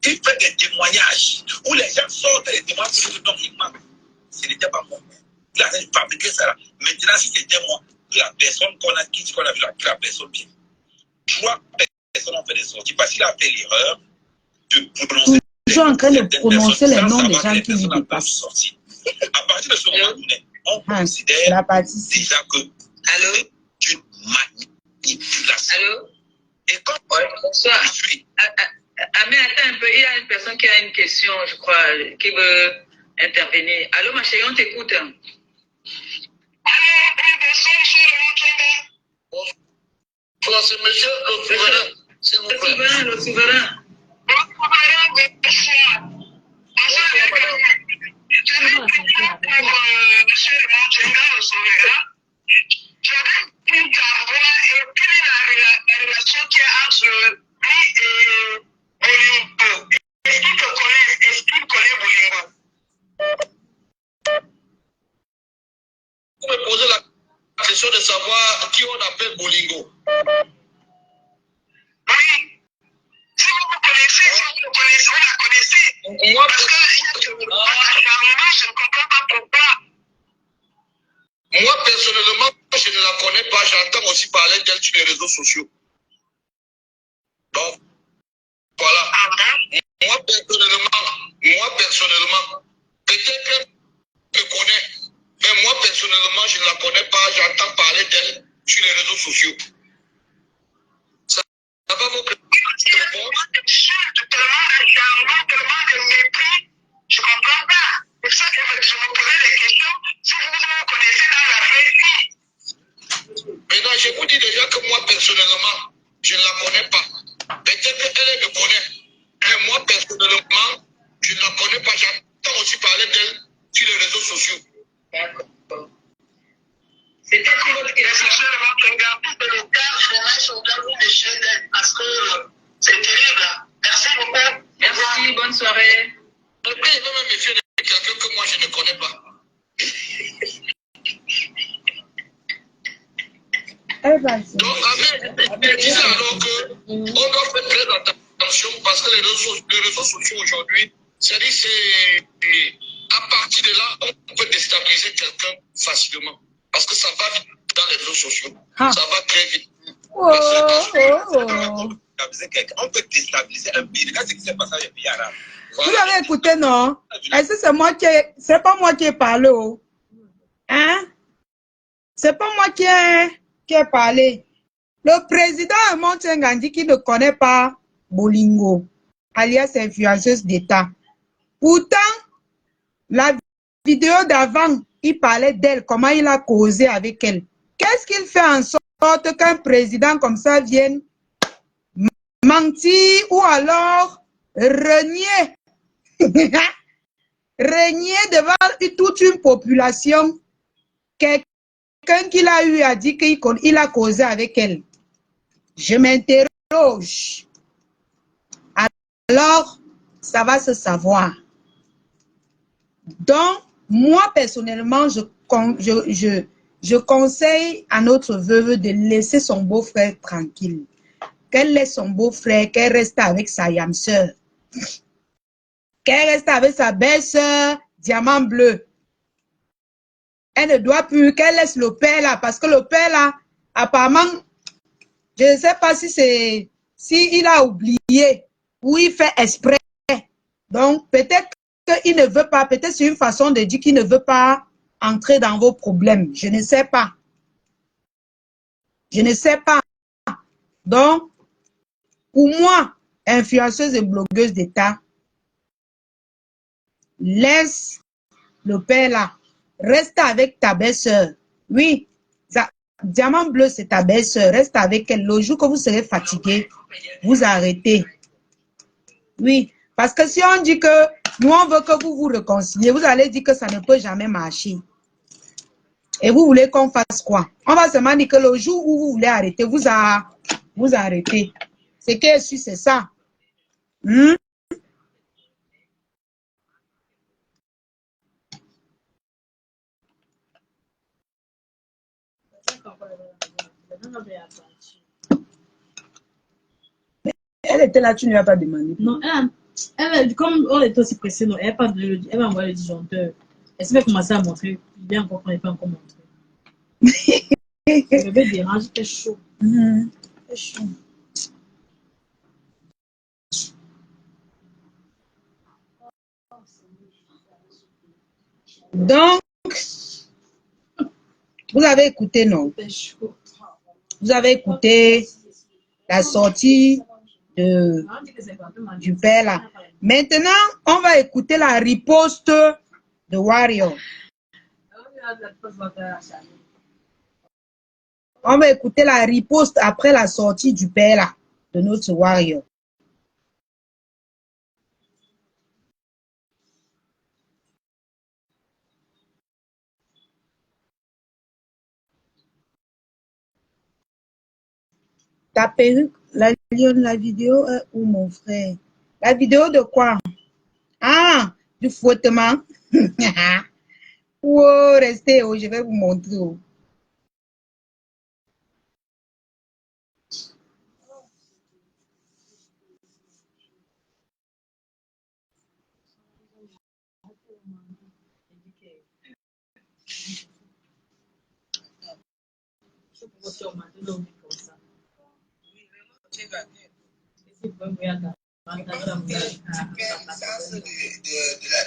Il fait des témoignages où les gens sortent des témoignages sur le nom il manque. Ce n'était pas moi. Il a fabriqué ça là. Maintenant, si c'était moi, la personne qu'on a vu là, la personne bien. 3 personnes ont fait des sorties parce qu'il a fait l'erreur de prononcer. Je suis en train de prononcer les noms des gens qui lui dépassent. À partir de ce moment donné, on considère la partie déjà que c'est une manipulation. Allô? Et comme bonsoir. Mais attends un peu, il y a une personne qui a une question, je crois, qui veut intervenir. Allô, ma chérie, on t'écoute. c'est monsieur le souverain. C'est mon frère. Le souverain. Monsieur le Montchenga, le souverain. J'avais pu savoir quelle est la relation qu'il y a entre lui et Bolingo. Est-ce qu'il connaît Bolingo? Vous me posez la question de savoir qui on appelle Bolingo. Oui. Si vous me connaissez, vous la connaissez. Moi, parce que je ne comprends pas pourquoi. Moi, personnellement, je ne la connais pas. J'entends aussi parler d'elle sur les réseaux sociaux. Donc, voilà. Moi, personnellement, peut-être qu'elle me connaît. Mais moi, personnellement, je ne la connais pas. J'entends parler d'elle sur les réseaux sociaux. Ça va vous tellement de mépris. Je ne comprends pas. C'est ça que je me posais des questions. Si vous vous connaissez dans la vraie vie. Maintenant, je vous dis déjà que moi, personnellement, je ne la connais pas. Peut-être qu'elle me connaît. Mais moi, personnellement, je ne la connais pas. J'entends aussi parler d'elle sur les réseaux sociaux. D'accord. C'était une autre question. Le cas, vraiment, son gars, vous déchirez d'elle parce que c'est terrible. Merci beaucoup. Merci, bonne soirée. Il peut même me méfier de quelqu'un que moi, je ne connais pas. Donc, avec disait alors qu'on doit faire très attention parce que les réseaux sociaux aujourd'hui, c'est-à-dire à partir de là, on peut déstabiliser quelqu'un facilement. Parce que ça va vite dans les réseaux sociaux. Ça va très vite. Oh. On peut déstabiliser un pays. Regarde ce qui s'est passé avec Yara. Vous avez écouté, non? Est-ce que c'est pas moi qui ai parlé, oh? Hein? C'est pas moi qui ai parlé. Le président Montchenga dit qu'il ne connaît pas Bolingo, alias influenceuse d'État. Pourtant, la vidéo d'avant, il parlait d'elle, comment il a causé avec elle. Qu'est-ce qu'il fait en sorte qu'un président comme ça vienne mentir ou alors renier régner devant toute une population? Quelqu'un qu'il a eu a dit qu'il a causé avec elle. Je m'interroge. Alors, ça va se savoir. Donc, moi, personnellement, je conseille à notre veuve de laisser son beau-frère tranquille. Qu'elle laisse son beau-frère, qu'elle reste avec sa yam sœur. Qu'elle reste avec sa belle-sœur, diamant bleu. Elle ne doit plus, qu'elle laisse le père là, parce que le père là, apparemment, je ne sais pas si il a oublié ou il fait exprès. Donc, peut-être qu'il ne veut pas, peut-être c'est une façon de dire qu'il ne veut pas entrer dans vos problèmes. Je ne sais pas. Je ne sais pas. Donc, pour moi, influenceuse et blogueuse d'État, laisse le père là. Reste avec ta belle-sœur. Oui, diamant bleu, c'est ta belle-sœur. Reste avec elle. Le jour que vous serez fatigué, vous arrêtez. Oui, parce que si on dit que nous, on veut que vous vous réconciliez, vous allez dire que ça ne peut jamais marcher. Et vous voulez qu'on fasse quoi? On va seulement dire que le jour où vous voulez arrêter, vous arrêtez. Ce qui est sûr, c'est ça. Elle était là, tu ne lui as pas demandé. Non, elle, comme on est aussi pressé, non, elle va envoyer le disjoncteur. Elle va commencer à montrer. Bien encore, on n'est pas encore montré. Le bébé dérange, c'est chaud. C'est chaud. Donc, vous avez écouté, non? Vous avez écouté la sortie du père là. Maintenant, on va écouter la riposte de Warrior. On va écouter la riposte après la sortie du père là, de notre warrior. Ta perruque, la vidéo ou mon frère? La vidéo de quoi? Ah, du frottement. Oh, restez, oh, je vais vous montrer. Oh.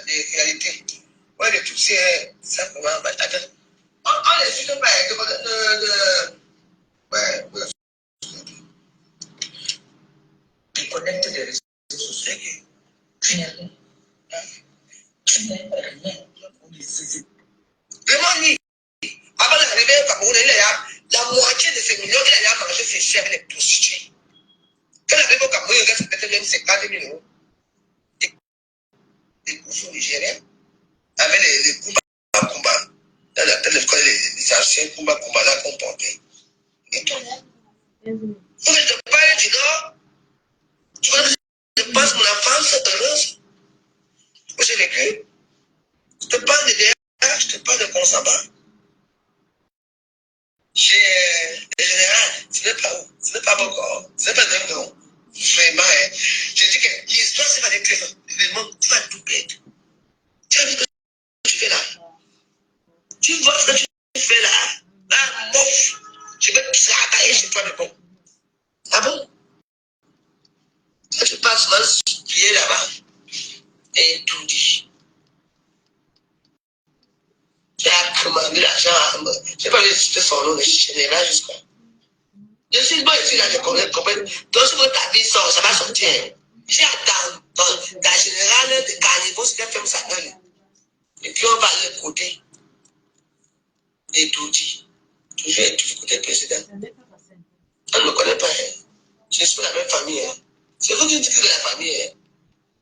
De réalité. Ouais, le tout, c'est simplement. Attends. On les suit pas. Ils connectent des réseaux sociaux. Tu n'as rien. Tu n'as rien. Vraiment, lui, avant d'arriver au Cameroun, la moitié de ces millions, il a mangé ses chefs, les prostituées. Quand il arrive au Cameroun, il reste peut-être même 50 000 euros. Des coups nigériens, avec les combats, dans la tête, les anciens combats là qu'on portait. Et toi, vous êtes pas du Nord, tu vois, je passe mon enfance heureuse, où j'ai vécu. Je te parle de DR, je te parle de Consaba. J'ai le général, ce n'est pas où, ce n'est pas encore, ce n'est pas même non. Vraiment, j'ai dit que l'histoire, c'est pas des présents. Vraiment, tu vas tout perdre. Tu as vu ce que tu fais là? Tu vois ce que tu fais là? Là, bof, je vais te travailler chez toi de bon. Ah bon? Quand tu passes dans ce pied là-bas, et tout dit. Tu as commandé l'argent à moi. Je ne sais pas si son nom, le général jusqu'à. Je suis bon ici, là, je comprends. Donc, si ta vie sort, ça va sortir. J'ai dans la générale de Carnivaux, c'est qu'elle ferme sa gueule. Et puis, on va le côté. Et tout dit. Toujours du côté président. On ne me connaît pas. Hein. Je suis de la même famille. Hein. C'est vous qui dites que la famille. Hein.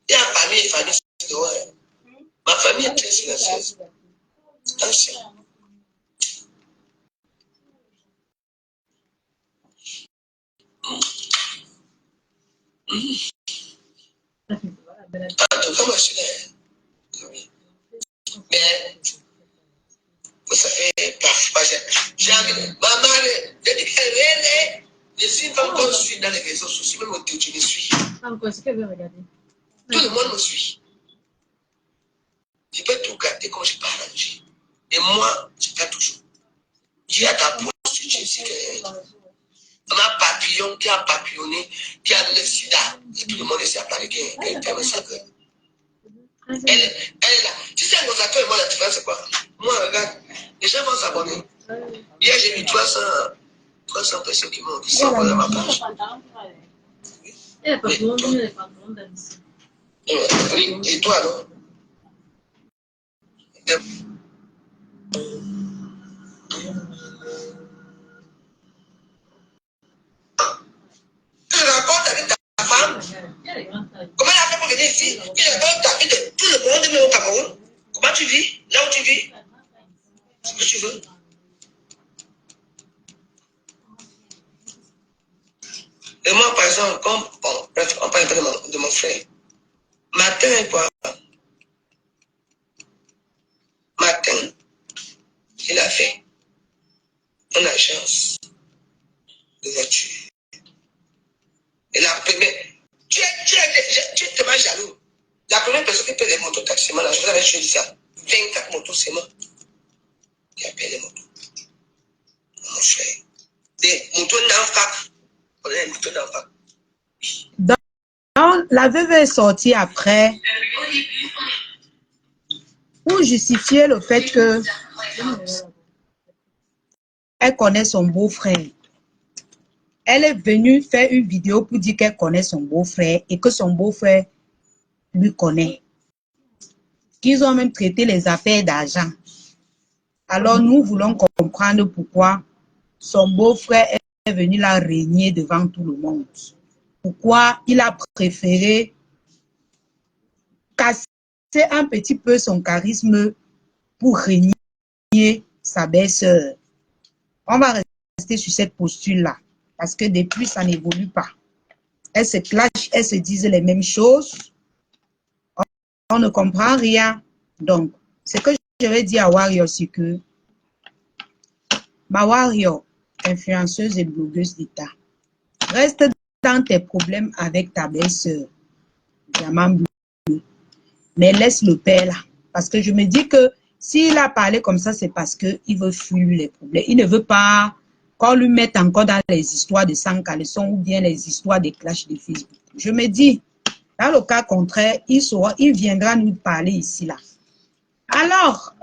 Il y a famille et famille. Ouais. Ma famille est très silencieuse. Attention. En tout cas, moi, je suis là. Mais, vous savez, parfois, j'ai envie de. Maman, je suis une femme qu'on suit dans les réseaux sociaux, même au Théo, je me suis. Encore, ce qu'elle veut regarder. Tout le monde me suit. Je peux tout garder comme je parle. Et moi, je fais toujours. J'ai à ta prostituée ici que. On a un papillon qui a papillonné, qui a le sida. Et tout le monde essaie à parler qu'elle fait un sacre. Elle est là. Tu sais, nos acteurs et moi, la différence, c'est quoi? Moi, regarde, les gens vont s'abonner. Hier, j'ai vu 300 personnes qui m'ont s'abonné à ma page. Et toi, non? Tu te racontes avec ta femme? Comment elle a fait pour venir ici? Tu racontes ta vie de tout le monde, même au Cameroun? Comment tu vis? Là où tu vis? Ce que tu veux. Et moi, par exemple, comme on parle de mon frère, matin, quoi? Matin, il a fait une agence de voiture. Et la première, tu es tellement jaloux. La première personne qui paie les motos taxis, je vous avais dit ça, 24 motos, c'est moi qui a payé les motos. Mon frère. Des motos d'enfac. On a des motos d'enfac. Donc, la veuve est sortie après pour justifier le fait que elle connaît son beau-frère. Elle est venue faire une vidéo pour dire qu'elle connaît son beau-frère et que son beau-frère lui connaît. Qu'ils ont même traité les affaires d'argent. Alors, nous voulons comprendre pourquoi son beau-frère est venu la régner devant tout le monde. Pourquoi il a préféré casser un petit peu son charisme pour régner sa belle-sœur? On va rester sur cette posture-là, parce que depuis, ça n'évolue pas. Elles se clashent, elles se disent les mêmes choses. On ne comprend rien. Donc, ce que je vais dire à Warrior, c'est que ma Warrior, influenceuse et blogueuse d'État, reste dans tes problèmes avec ta belle-sœur, Diamant Bleu, mais laisse le père là. Parce que je me dis que s'il a parlé comme ça, c'est parce qu'il veut fuir les problèmes. Il ne veut pas qu'on lui mette encore dans les histoires de sang caleçon ou bien les histoires des clashs de Facebook. Je me dis, dans le cas contraire, il viendra nous parler ici là. Alors,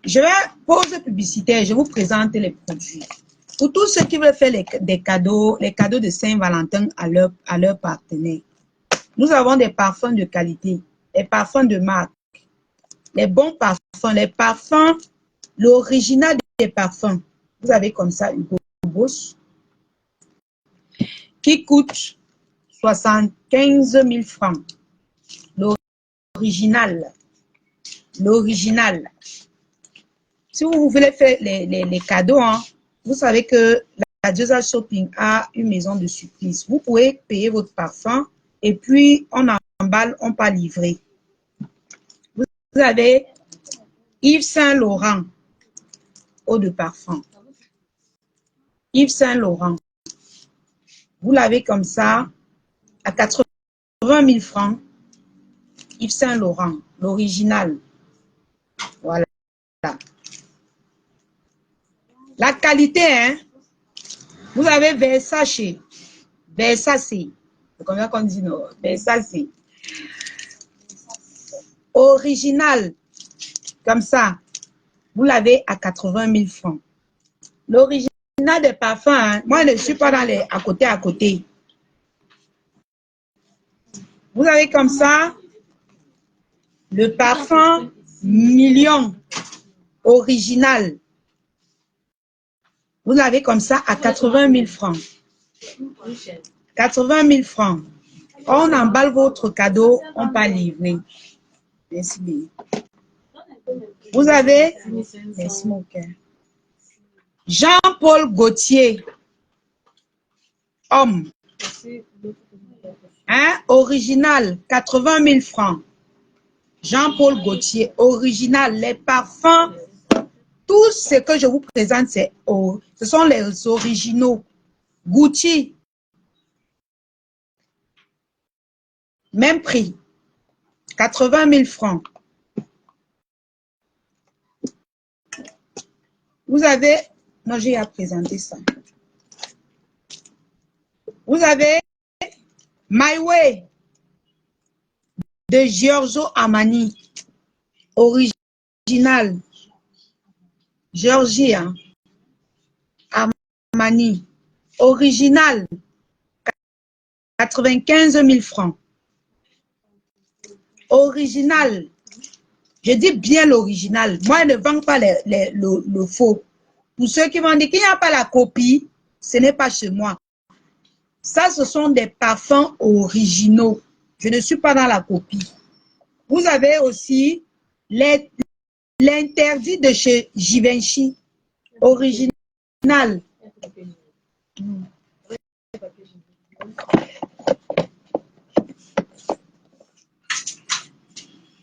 je vais poser publicitaire, je vous présente les produits. Pour tous ceux qui veulent faire des cadeaux, les cadeaux de Saint-Valentin à leur partenaire. Nous avons des parfums de qualité, les parfums de marque, les bons parfums, les parfums, l'original des parfums. Vous avez comme ça Hugo Boss qui coûte 75 000 francs. L'original. L'original. Si vous voulez faire les cadeaux, hein, vous savez que la Diosa Shopping a une maison de surprise. Vous pouvez payer votre parfum et puis on emballe, on pas livrer. Vous avez Yves Saint Laurent, eau de parfum. Yves Saint Laurent. Vous l'avez comme ça à 80 000 francs. Yves Saint Laurent, l'original. Voilà. La qualité, hein. Vous avez Versace. Versace. C'est combien qu'on dit non? Versace. Original. Comme ça. Vous l'avez à 80 000 francs. L'original des parfums, hein, moi je ne suis pas dans les à côté. Vous avez comme ça le parfum Million original. Vous l'avez comme ça à 80 000 francs. 80 000 francs. On emballe votre cadeau, on peut livrer. Merci bien. Vous avez merci mon cœur. Jean-Paul Gaultier, homme, hein, original, 80 000 francs. Jean-Paul Gaultier, original, les parfums, tout ce que je vous présente, ce sont les originaux. Gucci, même prix, 80 000 francs. Vous avez, non, j'ai à présenter ça. Vous avez My Way de Giorgio Armani, original. Georgia Armani, original, 95 000 francs. Original, je dis bien l'original. Moi, je ne vends pas le faux. Pour ceux qui m'ont dit qu'il n'y a pas la copie, ce n'est pas chez moi. Ça, ce sont des parfums originaux. Je ne suis pas dans la copie. Vous avez aussi l'interdit de chez Givenchy, original.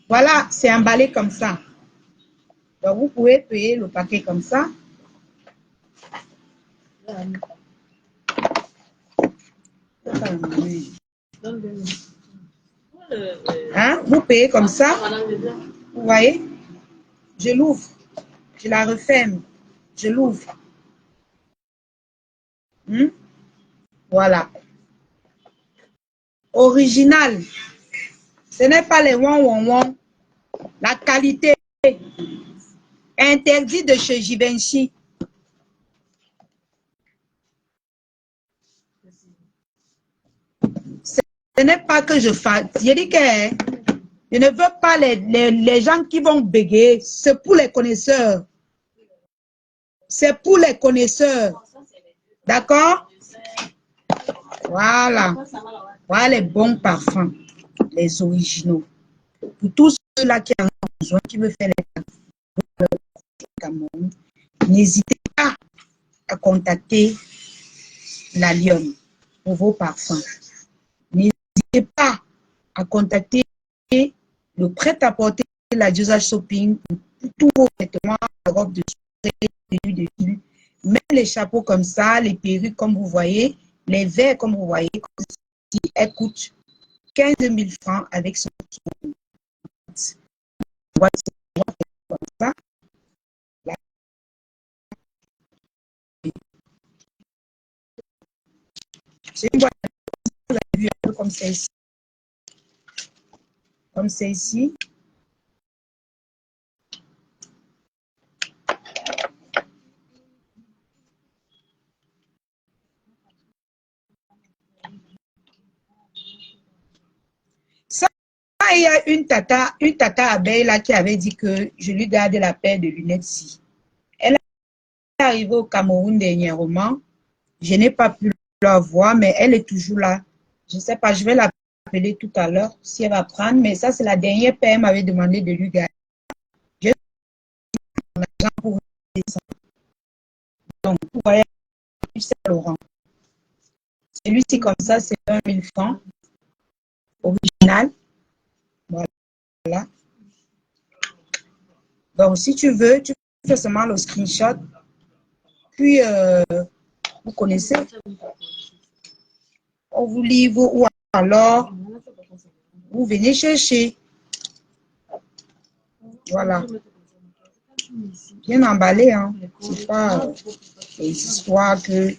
Voilà, c'est emballé comme ça. Donc, vous pouvez payer le paquet comme ça. Hein? Vous payez comme ça. Vous voyez? Je l'ouvre. Je la referme. Je l'ouvre. Voilà. Original. Ce n'est pas les won. La qualité. Interdit de chez Givenchy. Ce n'est pas que je fasse. Je dis que je ne veux pas les gens qui vont bégayer. C'est pour les connaisseurs. C'est pour les connaisseurs. D'accord? Voilà. Voilà les bons parfums. Les originaux. Pour tous ceux-là qui en ont besoin, qui veulent faire les Cameroun, n'hésitez pas à contacter la Lyon pour vos parfums. N'hésitez pas à contacter le prêt-à-porter de la Diosa Shopping pour tous vos vêtements, robes de soirée, tenues de ville, même les chapeaux comme ça, les perruques comme vous voyez, les verres comme vous voyez, comme si elles coûtent 15 000 francs avec son boîte comme ça. C'est une boîte, vous avez vu, un peu comme celle-ci. Comme celle-ci. Ça, il y a une tata abeille là qui avait dit que je lui garde la paire de lunettes-ci. Elle est arrivée au Cameroun dernièrement. Je n'ai pas pu la voir, mais elle est toujours là. Je ne sais pas, je vais l'appeler tout à l'heure si elle va prendre. Mais ça, c'est la dernière paire. Elle m'avait demandé de lui garder. J'ai mon argent pour vous descendre. Donc, vous voyez, c'est Laurent. Celui-ci, comme ça, c'est 20 000 francs. Original. Voilà. Donc, si tu veux, tu fais seulement le screenshot. Puis, vous connaissez. On vous livre ou alors vous venez chercher. Voilà. Bien emballé, hein. C'est pas les histoires que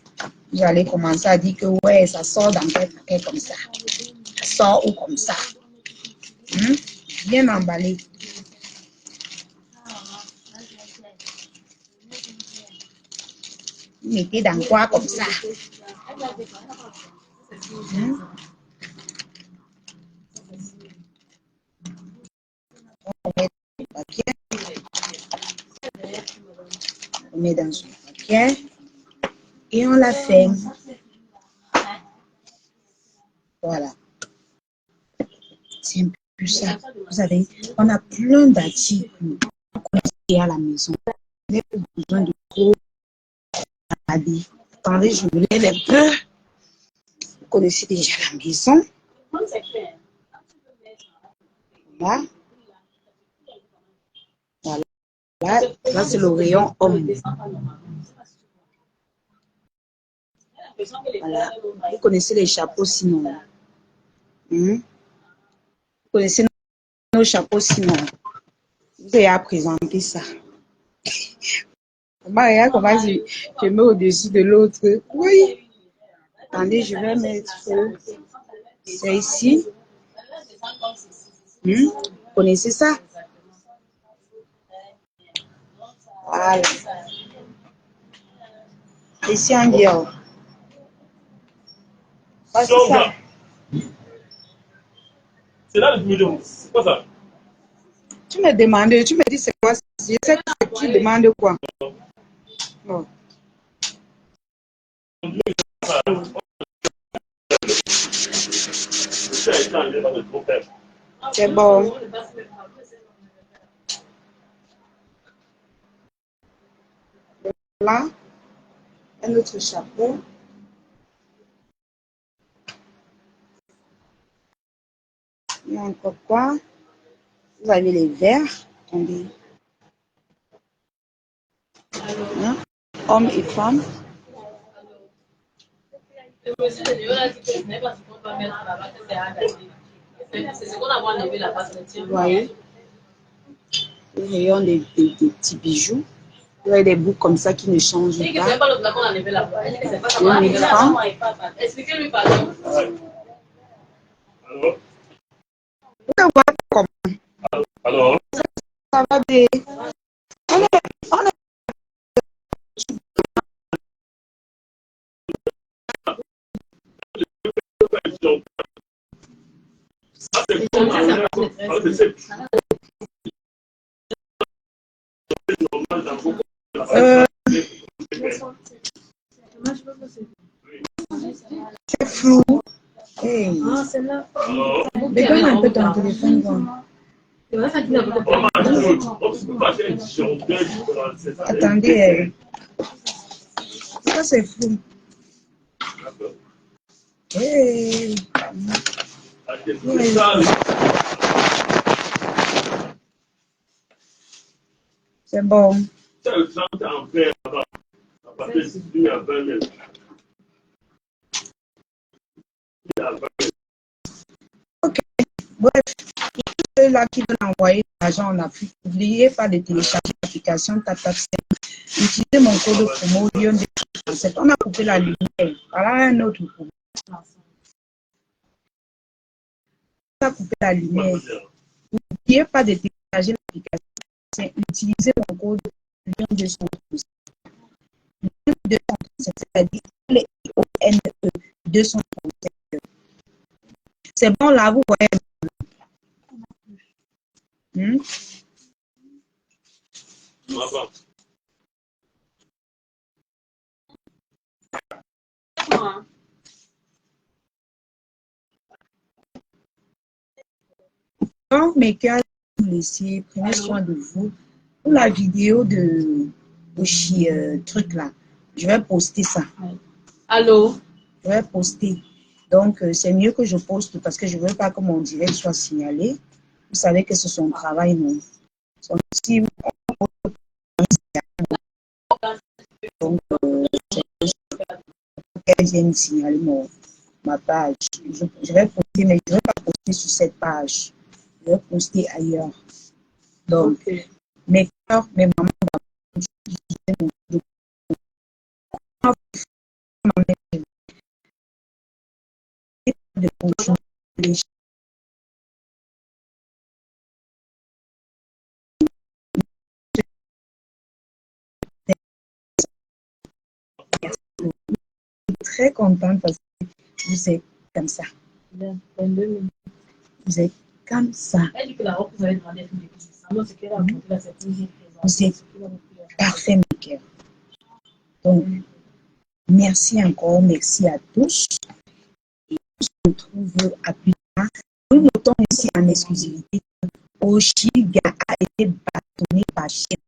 vous allez commencer à dire que ouais, ça sort dans quel paquet comme ça. Ça sort ou comme ça. Bien emballé. Vous mettez dans quoi comme ça? On met dans son paquet et on la ferme. Voilà. C'est un peu ça. Vous savez, on a plein d'articles à la maison. Vous n'avez pas besoin de gros habits. Attendez, je me lève un peu. Vous connaissez déjà la maison. Voilà. Voilà. Là, c'est le rayon homme. Voilà. Vous connaissez les chapeaux sinon. Vous connaissez nos chapeaux sinon. Vous avez à présenter ça. Regarde comment je mets au-dessus de l'autre. Oui. Attendez, je vais mettre ça ici. Vous connaissez ça? Voilà. Ici en Dior. Ah, c'est ça. C'est là le milieu. C'est quoi ça? Tu me demandes, tu me dis c'est quoi? Je sais que tu demandes quoi? Oh. C'est bon. Là, un autre chapeau. Il y a encore quoi? Vous avez les verres. Attendez. Hein? Hommes et femmes. Vous voyez? Nous ayons des petits bijoux. Vous avez des boucles comme ça qui ne changent pas. 2000 francs. Vous pouvez voir comment. Alors, Ça va bien. On est celle-là. Déconne un peu ton téléphone. Quoi. Attendez. Ça, c'est fou. Hey. C'est bon. Ok. Bref, ceux-là qui veulent envoyer l'argent en Afrique, n'oubliez pas de télécharger l'application TapTapSend. Utilisez mon code promo Lyon 237. On a coupé la lumière. Voilà un autre problème. On a coupé la lumière. N'oubliez pas de télécharger l'application. Utilisez mon code Lyon 237. Lyon 237, c'est-à-dire LIONE 237. C'est bon là, vous voyez. Donc, mes cœurs, laissez, prenez soin de vous. Pour la vidéo de truc là, je vais poster ça. Allô? Je vais poster. Donc, c'est mieux que je poste parce que je ne veux pas que mon direct soit signalé. Vous savez que c'est son travail, non? Si donc, qu'elle vienne signaler ma page. Je vais poster, mais je ne vais pas poster sur cette page. Je vais poster ailleurs. Donc, mes cœurs, mes mamans, de fonction les très contente parce que vous êtes comme ça. Vous êtes comme ça. Vous êtes parfait, mes cœurs. Donc, merci encore, merci à tous. Et on se retrouve à plus tard. Nous notons ici en exclusivité, Oshiga a été bâtonné par Chef